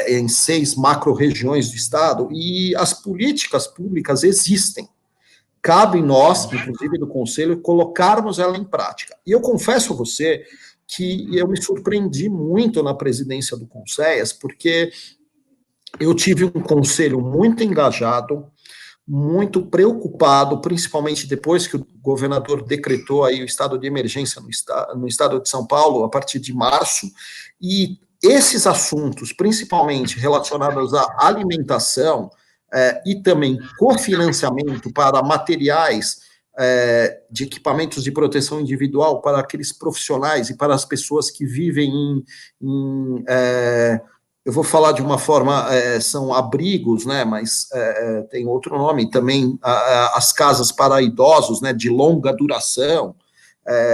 [SPEAKER 1] em 6 macro-regiões do estado, e as políticas públicas existem. Cabe nós, inclusive do Conselho, colocarmos ela em prática. E eu confesso a você que eu me surpreendi muito na presidência do Conselhas, porque eu tive um conselho muito engajado, muito preocupado, principalmente depois que o governador decretou aí o estado de emergência no estado de São Paulo, a partir de março, e esses assuntos, principalmente relacionados à alimentação e também cofinanciamento para materiais de equipamentos de proteção individual para aqueles profissionais e para as pessoas que vivem eu vou falar de uma forma, são abrigos, né, mas tem outro nome, também as casas para idosos, né, de longa duração,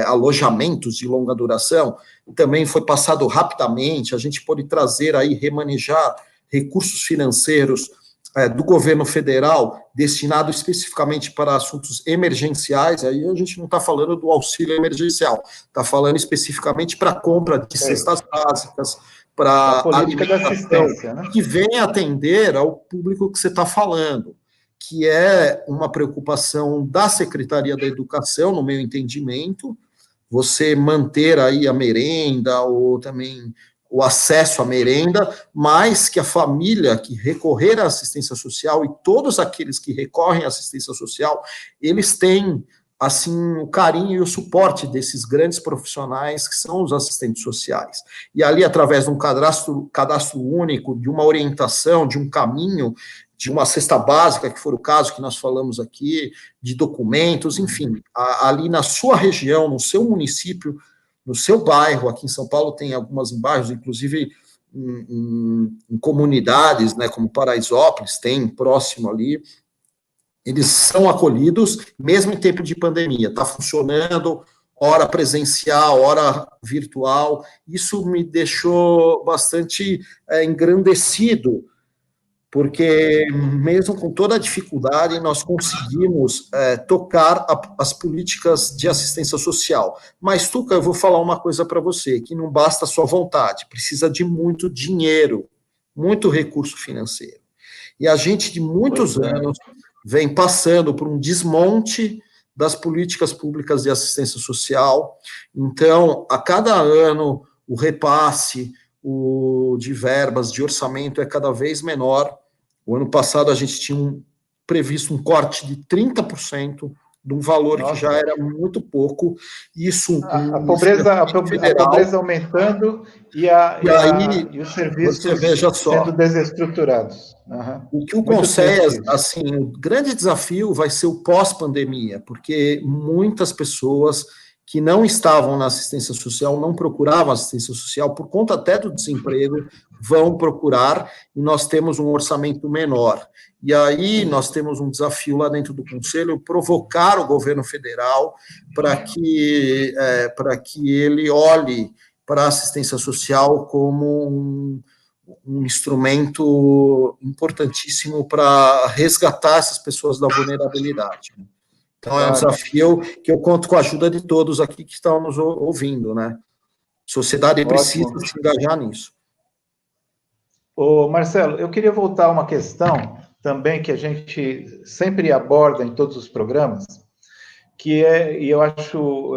[SPEAKER 1] alojamentos de longa duração, também foi passado rapidamente, a gente pode trazer aí, remanejar recursos financeiros do governo federal, destinado especificamente para assuntos emergenciais, aí a gente não está falando do auxílio emergencial, está falando especificamente para a compra de cestas básicas, para
[SPEAKER 2] a política da assistência, né?
[SPEAKER 1] Que vem atender ao público que você está falando, que é uma preocupação da Secretaria da Educação, no meu entendimento, você manter aí a merenda, ou também o acesso à merenda, mas que a família que recorrer à assistência social, e todos aqueles que recorrem à assistência social, eles têm assim, o carinho e o suporte desses grandes profissionais que são os assistentes sociais. E ali, através de um cadastro único, de uma orientação, de um caminho, de uma cesta básica, que for o caso que nós falamos aqui, de documentos, enfim, ali na sua região, no seu município, no seu bairro. Aqui em São Paulo tem algumas bairros, inclusive em comunidades, né, como Paraisópolis, tem próximo ali, eles são acolhidos, mesmo em tempo de pandemia, está funcionando, hora presencial, hora virtual. Isso me deixou bastante engrandecido, porque mesmo com toda a dificuldade, nós conseguimos tocar as políticas de assistência social. Mas, Tuca, eu vou falar uma coisa para você, que não basta a sua vontade, precisa de muito dinheiro, muito recurso financeiro. E a gente, de muitos anos, vem passando por um desmonte das políticas públicas de assistência social. Então, a cada ano, o repasse de verbas, de orçamento é cada vez menor. O ano passado, a gente tinha previsto um corte de 30% de um valor que já era muito pouco. Isso
[SPEAKER 2] a pobreza aumentando e os serviços sendo desestruturados.
[SPEAKER 1] O que o CONSEAS, assim, o grande desafio vai ser o pós-pandemia, porque muitas pessoas que não estavam na assistência social, não procuravam assistência social, por conta até do desemprego, vão procurar, e nós temos um orçamento menor. E aí nós temos um desafio lá dentro do Conselho, provocar o governo federal para que ele olhe para a assistência social como um instrumento importantíssimo para resgatar essas pessoas da vulnerabilidade. Então, é um desafio que eu conto com a ajuda de todos aqui que estão nos ouvindo, né? A sociedade precisa se engajar nisso.
[SPEAKER 2] Ô, Marcelo, eu queria voltar a uma questão também que a gente sempre aborda em todos os programas, que e eu acho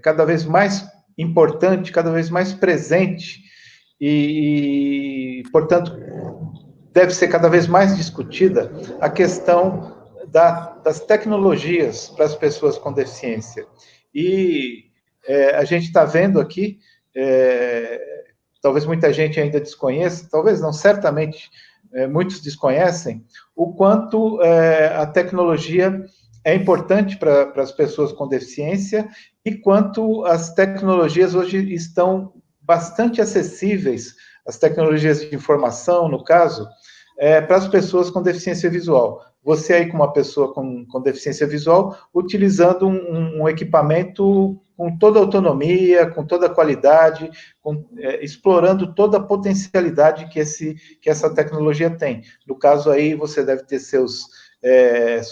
[SPEAKER 2] cada vez mais importante, cada vez mais presente, e, portanto, deve ser cada vez mais discutida a questão das tecnologias para as pessoas com deficiência. E a gente está vendo aqui, talvez muita gente ainda desconheça, talvez não, certamente muitos desconhecem, o quanto a tecnologia é importante para as pessoas com deficiência e quanto as tecnologias hoje estão bastante acessíveis, as tecnologias de informação, no caso, para as pessoas com deficiência visual. Você aí, como uma pessoa com deficiência visual, utilizando um equipamento com toda a autonomia, com toda a qualidade, explorando toda a potencialidade que essa tecnologia tem. No caso aí, você deve ter seus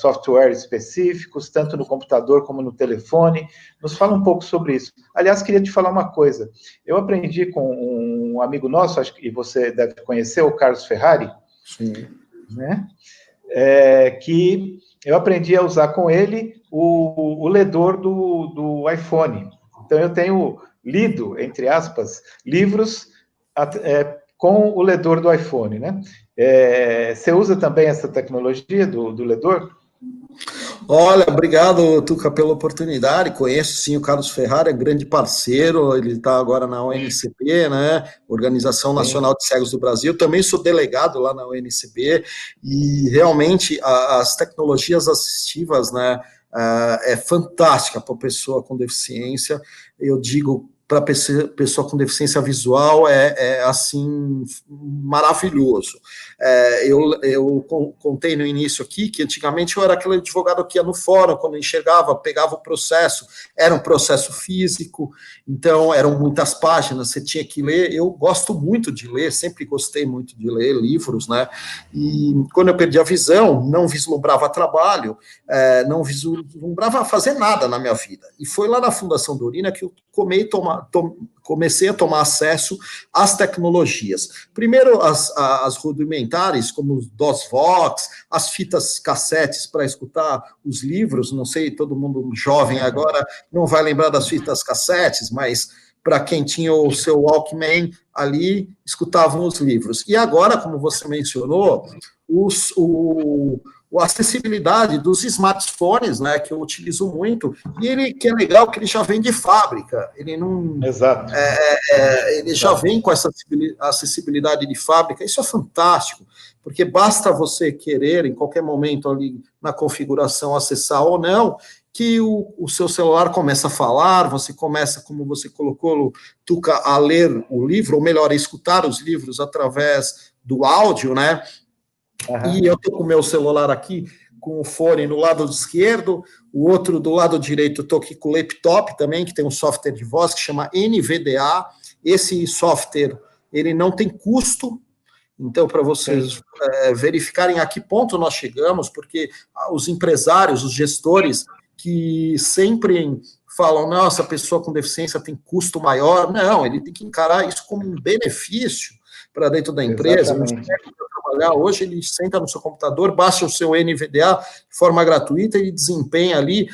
[SPEAKER 2] softwares específicos, tanto no computador como no telefone. Nos fala um pouco sobre isso. Aliás, queria te falar uma coisa. Eu aprendi com um amigo nosso, acho que você deve conhecer, o Carlos Ferrari.
[SPEAKER 1] Sim.
[SPEAKER 2] Né? Que eu aprendi a usar com ele o ledor do iPhone. Então, eu tenho lido, entre aspas, livros com o ledor do iPhone, né? Você usa também essa tecnologia do ledor?
[SPEAKER 1] Olha, obrigado, Tuca, pela oportunidade. Conheço, sim, o Carlos Ferrari, é grande parceiro, ele está agora na ONCB, né, Organização Nacional de Cegos do Brasil. Também sou delegado lá na ONCB, e realmente as tecnologias assistivas, né, é fantástica para a pessoa com deficiência. Eu digo, para pessoa com deficiência visual assim, maravilhoso. Eu contei no início aqui que antigamente eu era aquele advogado que ia no fórum, quando enxergava, pegava o processo, era um processo físico, então eram muitas páginas, você tinha que ler. Eu gosto muito de ler, sempre gostei muito de ler livros, né, e quando eu perdi a visão, não vislumbrava trabalho, não vislumbrava fazer nada na minha vida, e foi lá na Fundação Dorina que eu comecei a tomar acesso às tecnologias. Primeiro, as rudimentares, como os DOS-Vox, as fitas cassetes para escutar os livros. Não sei, todo mundo jovem agora não vai lembrar das fitas cassetes, mas para quem tinha o seu Walkman ali, escutavam os livros. E agora, como você mencionou, a acessibilidade dos smartphones, né, que eu utilizo muito, e ele, que é legal, que ele já vem de fábrica, ele não...
[SPEAKER 2] Exato.
[SPEAKER 1] Ele já vem com essa acessibilidade de fábrica. Isso é fantástico, porque basta você querer, em qualquer momento ali na configuração, acessar ou não, que o seu celular começa a falar, você começa, como você colocou, Tuca, a ler o livro, ou melhor, a escutar os livros através do áudio, né? E eu estou com o meu celular aqui, com o fone no lado esquerdo, o outro do lado direito, estou aqui com o laptop também, que tem um software de voz que chama NVDA. Esse software, ele não tem custo, então, para vocês verificarem a que ponto nós chegamos, porque os empresários, os gestores, que sempre falam, nossa, a pessoa com deficiência tem custo maior. Não, ele tem que encarar isso como um benefício para dentro da empresa.
[SPEAKER 2] Exatamente.
[SPEAKER 1] Trabalhar hoje, ele senta no seu computador, baixa o seu NVDA de forma gratuita e desempenha ali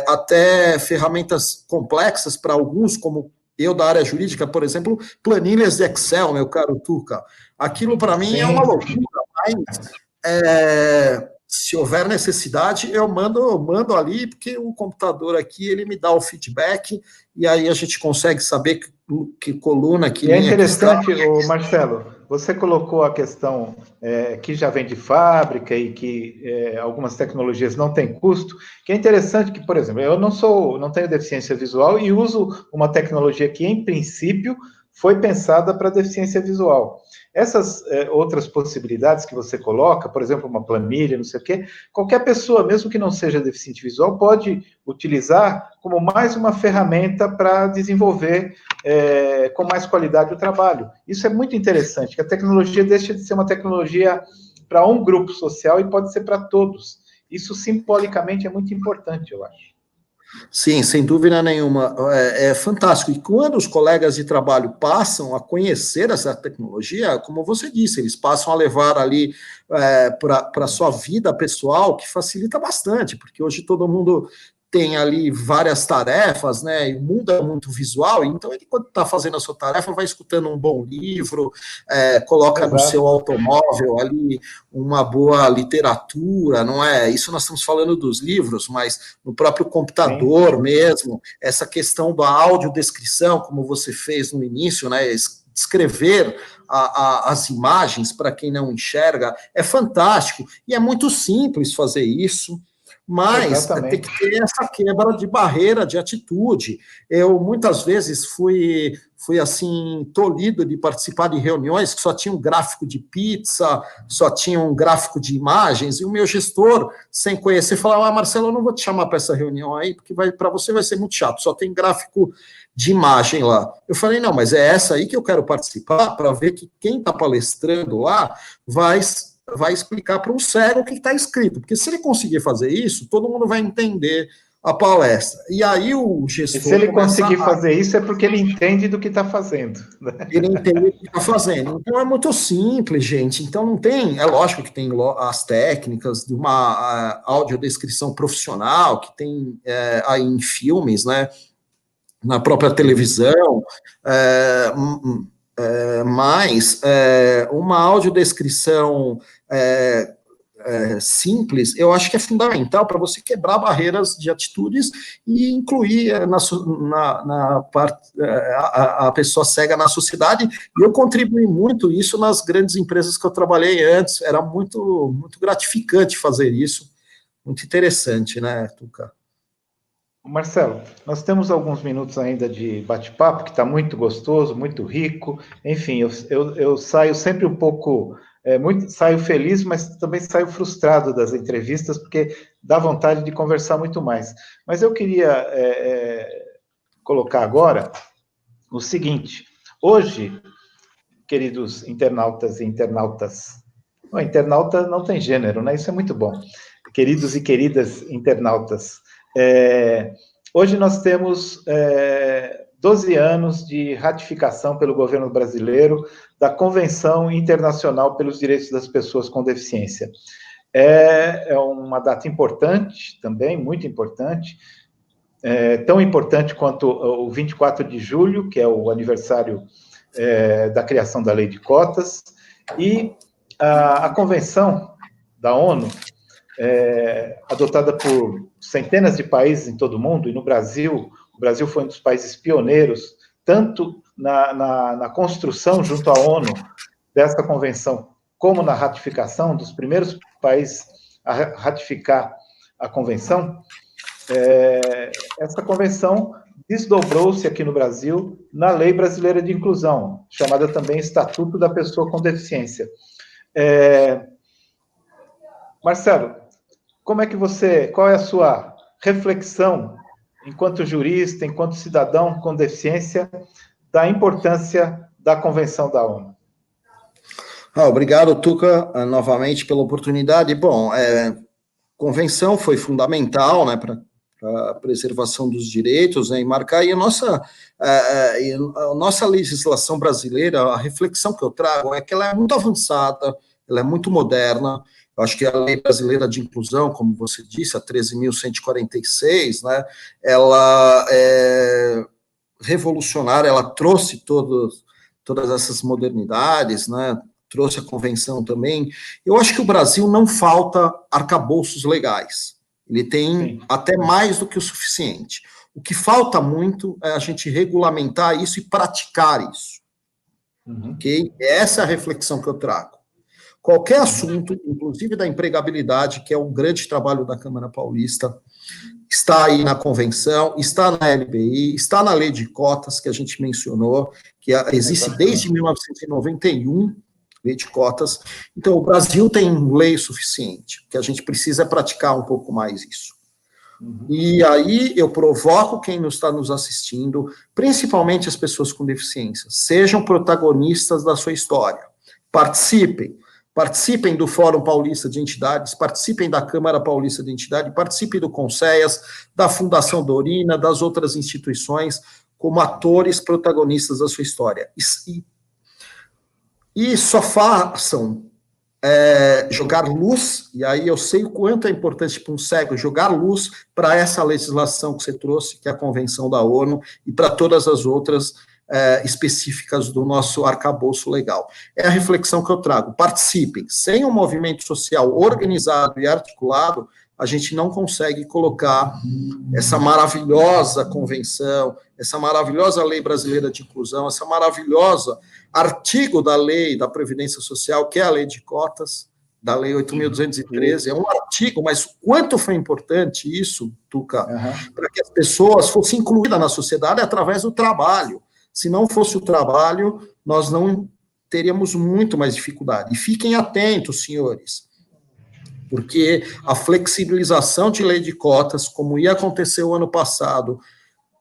[SPEAKER 1] até ferramentas complexas para alguns, como eu da área jurídica, por exemplo, planilhas de Excel, meu caro Tuca. Aquilo para mim é uma loucura, mas se houver necessidade, eu mando ali, porque o computador aqui, ele me dá o feedback, e aí a gente consegue saber que coluna, que linha.
[SPEAKER 2] É interessante, Marcelo, você colocou a questão que já vem de fábrica e que algumas tecnologias não têm custo, que é interessante que, por exemplo, eu não tenho deficiência visual e uso uma tecnologia que, em princípio, foi pensada para deficiência visual. Essas outras possibilidades que você coloca, por exemplo, uma planilha, não sei o quê, qualquer pessoa, mesmo que não seja deficiente visual, pode utilizar como mais uma ferramenta para desenvolver com mais qualidade o trabalho. Isso é muito interessante, que a tecnologia deixa de ser uma tecnologia para um grupo social e pode ser para todos. Isso, simbolicamente, é muito importante, eu acho.
[SPEAKER 1] Sim, sem dúvida nenhuma, é fantástico. E quando os colegas de trabalho passam a conhecer essa tecnologia, como você disse, eles passam a levar ali para a sua vida pessoal, que facilita bastante, porque hoje todo mundo tem ali várias tarefas, né? E o mundo é muito visual, então ele, quando está fazendo a sua tarefa, vai escutando um bom livro, coloca Exato. No seu automóvel ali uma boa literatura, não é? Isso nós estamos falando dos livros, mas no próprio computador Sim. mesmo, essa questão da audiodescrição, como você fez no início, né? Descrever as imagens para quem não enxerga, é fantástico, e é muito simples fazer isso. Mas Exatamente. Tem que ter essa quebra de barreira, de atitude. Eu, muitas vezes, fui assim, tolhido de participar de reuniões que só tinha um gráfico de pizza, só tinha um gráfico de imagens, e o meu gestor, sem conhecer, falava, Marcelo, eu não vou te chamar para essa reunião aí, porque para você vai ser muito chato, só tem gráfico de imagem lá. Eu falei, não, mas é essa aí que eu quero participar, para ver que quem está palestrando lá vai explicar para um cego o que está escrito, porque se ele conseguir fazer isso, todo mundo vai entender a palestra. E aí o gestor...
[SPEAKER 2] E se ele conseguir fazer isso, é porque ele entende do que está fazendo. Né?
[SPEAKER 1] Ele entende o que está fazendo. Então, é muito simples, gente. Então, não tem... É lógico que tem as técnicas de uma audiodescrição profissional, que tem aí em filmes, né? Na própria televisão, mas uma audiodescrição simples, eu acho que é fundamental para você quebrar barreiras de atitudes e incluir a pessoa cega na sociedade, e eu contribuí muito isso nas grandes empresas que eu trabalhei antes, era muito, muito gratificante fazer isso, muito interessante, né, Tuca?
[SPEAKER 2] Marcelo, nós temos alguns minutos ainda de bate-papo, que está muito gostoso, muito rico. Enfim, eu saio sempre um pouco, saio feliz, mas também saio frustrado das entrevistas, porque dá vontade de conversar muito mais. Mas eu queria colocar agora o seguinte: hoje, queridos internautas e internautas, internauta não tem gênero, né? Isso é muito bom. Queridos e queridas internautas, hoje nós temos 12 anos de ratificação pelo governo brasileiro da Convenção Internacional pelos Direitos das Pessoas com Deficiência. É uma data importante também, muito importante, tão importante quanto o 24 de julho, que é o aniversário da criação da Lei de Cotas, e a Convenção da ONU, adotada por centenas de países em todo o mundo, e no Brasil, o Brasil foi um dos países pioneiros, tanto na construção junto à ONU dessa convenção, como na ratificação, dos primeiros países a ratificar a convenção. essa convenção desdobrou-se aqui no Brasil na Lei Brasileira de Inclusão, chamada também Estatuto da Pessoa com Deficiência. Marcelo, qual é a sua reflexão, enquanto jurista, enquanto cidadão com deficiência, da importância da Convenção da ONU?
[SPEAKER 1] Obrigado, Tuca, novamente pela oportunidade. Bom, a convenção foi fundamental, né, para a preservação dos direitos, né, e marcar aí a nossa legislação brasileira. A reflexão que eu trago é que ela é muito avançada, ela é muito moderna. Eu acho que a Lei Brasileira de Inclusão, como você disse, a 13.146, né, ela é revolucionária, ela trouxe todas essas modernidades, né, trouxe a convenção também. Eu acho que o Brasil não falta arcabouços legais. Ele tem até mais do que o suficiente. O que falta muito é a gente regulamentar isso e praticar isso. Ok? Essa é a reflexão que eu trago. Qualquer assunto, inclusive da empregabilidade, que é um grande trabalho da Câmara Paulista, está aí na convenção, está na LBI, está na lei de cotas, que a gente mencionou, que existe desde 1991, lei de cotas. Então, o Brasil tem lei suficiente, o que a gente precisa é praticar um pouco mais isso. E aí eu provoco quem está nos assistindo, principalmente as pessoas com deficiência, sejam protagonistas da sua história, participem do Fórum Paulista de Entidades, participem da Câmara Paulista de Entidade, participem do CONSEAS, da Fundação Dorina, das outras instituições, como atores protagonistas da sua história. E só façam jogar luz, e aí eu sei o quanto é importante para um cego jogar luz para essa legislação que você trouxe, que é a Convenção da ONU, e para todas as outras específicas do nosso arcabouço legal. É a reflexão que eu trago. Participem. Sem um movimento social organizado e articulado, a gente não consegue colocar essa maravilhosa convenção, essa maravilhosa lei brasileira de inclusão, essa maravilhosa artigo da lei da Previdência Social, que é a lei de cotas, da lei 8.213, é um artigo, mas quanto foi importante isso, Tuca, para que as pessoas fossem incluídas na sociedade através do trabalho. Se não fosse o trabalho, nós não teríamos muito mais dificuldade. E fiquem atentos, senhores, porque a flexibilização de lei de cotas, como ia acontecer o ano passado,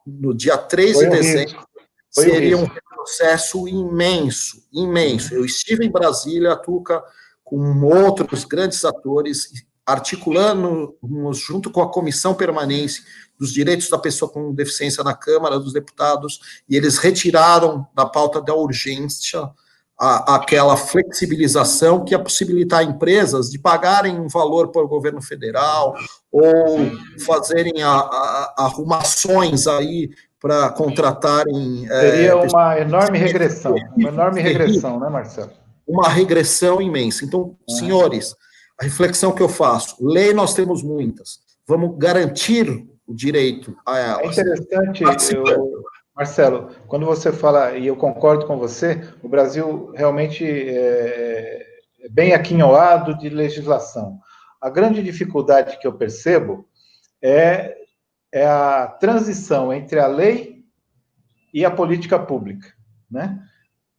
[SPEAKER 1] no dia 3 de dezembro, seria um processo imenso, imenso. Eu estive em Brasília, Tuca, com outros grandes atores, articulando junto com a Comissão Permanente dos Direitos da Pessoa com Deficiência na Câmara dos Deputados, e eles retiraram da pauta da urgência aquela flexibilização que ia possibilitar empresas de pagarem um valor para o governo federal ou fazerem arrumações aí para contratarem...
[SPEAKER 2] Seria uma enorme regressão, né, Marcelo?
[SPEAKER 1] Uma regressão imensa. Então, senhores, a reflexão que eu faço, lei nós temos muitas, vamos garantir o direito a elas.
[SPEAKER 2] É interessante, Marcelo, quando você fala, e eu concordo com você, o Brasil realmente é bem aquinhoado de legislação. A grande dificuldade que eu percebo é a transição entre a lei e a política pública, né?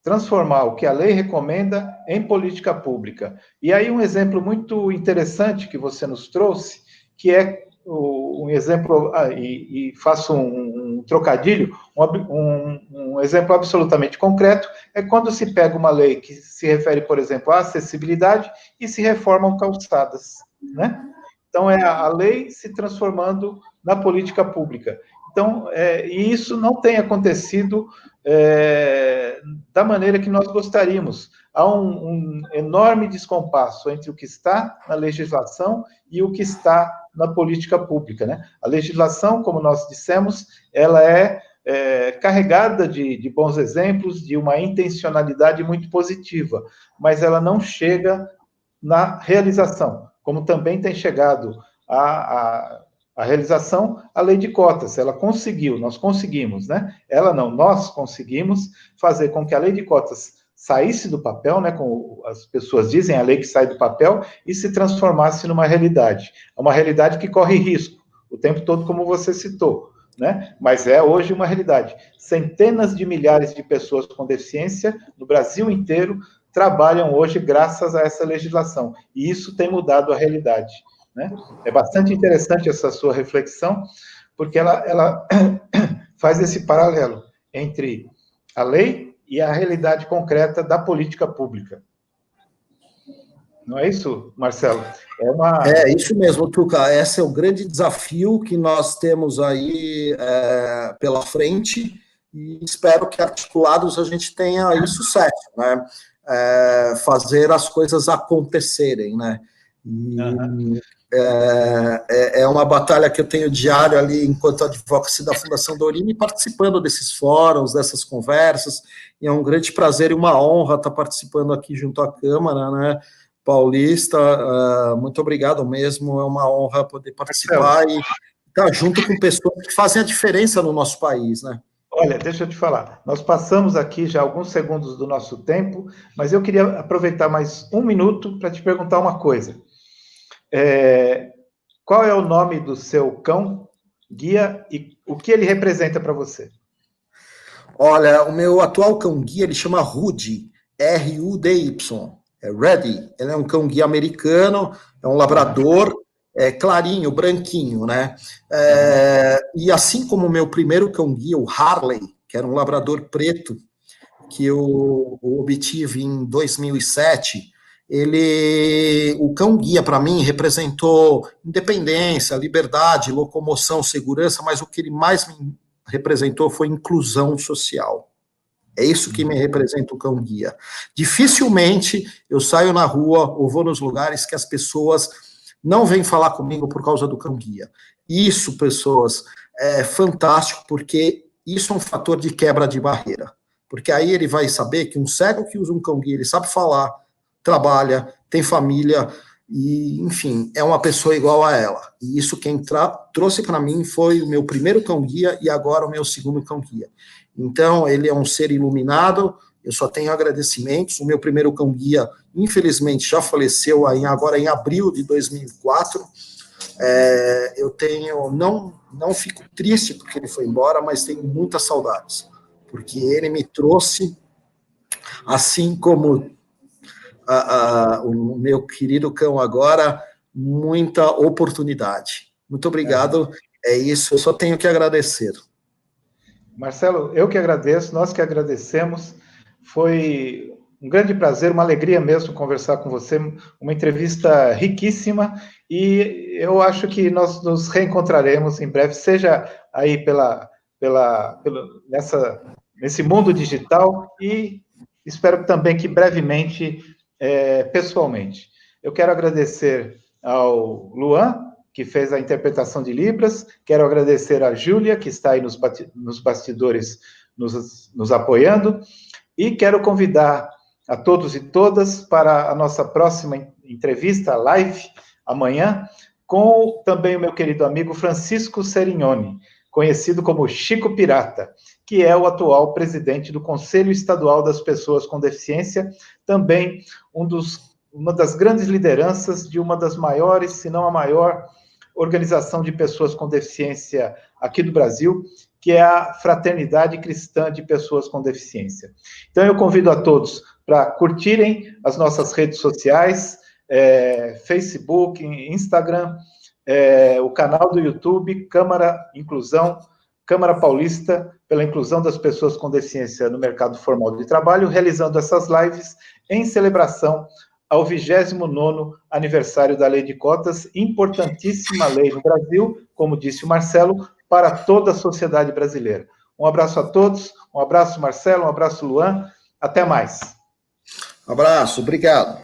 [SPEAKER 2] Transformar o que a lei recomenda em política pública. E aí um exemplo muito interessante que você nos trouxe, que é um exemplo, e faço um trocadilho, um exemplo absolutamente concreto, é quando se pega uma lei que se refere, por exemplo, à acessibilidade e se reformam calçadas, né? Então, é a lei se transformando na política pública. Então, e isso não tem acontecido da maneira que nós gostaríamos. Há um enorme descompasso entre o que está na legislação e o que está na política pública, né? A legislação, como nós dissemos, ela é carregada de bons exemplos, de uma intencionalidade muito positiva, mas ela não chega na realização, como também tem chegado a realização, a lei de cotas. Ela conseguiu, nós conseguimos, né? Ela não, nós conseguimos fazer com que a lei de cotas saísse do papel, né, como as pessoas dizem, a lei que sai do papel, e se transformasse numa realidade. É uma realidade que corre risco, o tempo todo, como você citou, né? Mas é hoje uma realidade. Centenas de milhares de pessoas com deficiência no Brasil inteiro trabalham hoje graças a essa legislação, e isso tem mudado a realidade, né? É bastante interessante essa sua reflexão, porque ela faz esse paralelo entre a lei e a realidade concreta da política pública. Não é isso, Marcelo?
[SPEAKER 1] É isso mesmo, Tuca. Esse é o grande desafio que nós temos aí pela frente, e espero que articulados a gente tenha aí sucesso, né? Fazer as coisas acontecerem, né? E, é uma batalha que eu tenho diário ali enquanto advocacy da Fundação Dorini, participando desses fóruns, dessas conversas, e é um grande prazer e uma honra estar participando aqui junto à Câmara, né, Paulista. Muito obrigado mesmo, é uma honra poder participar e estar junto com pessoas que fazem a diferença no nosso país, né?
[SPEAKER 2] Olha, deixa eu te falar, nós passamos aqui já alguns segundos do nosso tempo, mas eu queria aproveitar mais um minuto para te perguntar uma coisa. Qual é o nome do seu cão guia e o que ele representa para você?
[SPEAKER 1] Olha, o meu atual cão guia, ele chama Rudy, R-U-D-Y, é Reddy. Ele é um cão guia americano, é um labrador, clarinho, branquinho, né? E assim como o meu primeiro cão guia, o Harley, que era um labrador preto, que eu obtive em 2007, o cão guia para mim representou independência, liberdade, locomoção, segurança, mas o que ele mais me representou foi inclusão social. É isso que me representa o cão guia. Dificilmente eu saio na rua ou vou nos lugares que as pessoas não vêm falar comigo por causa do cão guia. Isso, pessoas, é fantástico, porque isso é um fator de quebra de barreira. Porque aí ele vai saber que um cego que usa um cão guia, ele sabe falar, trabalha, tem família, e, enfim, é uma pessoa igual a ela. E isso quem trouxe para mim foi o meu primeiro cão guia e agora o meu segundo cão guia. Então, ele é um ser iluminado, eu só tenho agradecimentos. O meu primeiro cão guia, infelizmente, já faleceu agora em abril de 2004. Eu não fico triste porque ele foi embora, mas tenho muitas saudades, porque ele me trouxe, assim como o meu querido cão agora, muita oportunidade. Muito obrigado, é isso, eu só tenho que agradecer.
[SPEAKER 2] Marcelo, eu que agradeço, nós que agradecemos, foi um grande prazer, uma alegria mesmo conversar com você, uma entrevista riquíssima, e eu acho que nós nos reencontraremos em breve, seja aí nesse mundo digital, e espero também que brevemente, pessoalmente. Eu quero agradecer ao Luan, que fez a interpretação de Libras, quero agradecer a Júlia, que está aí nos bastidores nos apoiando, e quero convidar a todos e todas para a nossa próxima entrevista, live, amanhã, com também o meu querido amigo Francisco Serignoni, conhecido como Chico Pirata, que é o atual presidente do Conselho Estadual das Pessoas com Deficiência, também uma das grandes lideranças de uma das maiores, se não a maior, organização de pessoas com deficiência aqui do Brasil, que é a Fraternidade Cristã de Pessoas com Deficiência. Então, eu convido a todos para curtirem as nossas redes sociais, Facebook, Instagram, o canal do YouTube, Câmara Paulista pela Inclusão das Pessoas com Deficiência no Mercado Formal de Trabalho, realizando essas lives em celebração ao 29º aniversário da Lei de Cotas, importantíssima lei no Brasil, como disse o Marcelo, para toda a sociedade brasileira. Um abraço a todos, um abraço, Marcelo, um abraço, Luan, até mais.
[SPEAKER 1] Um abraço, obrigado.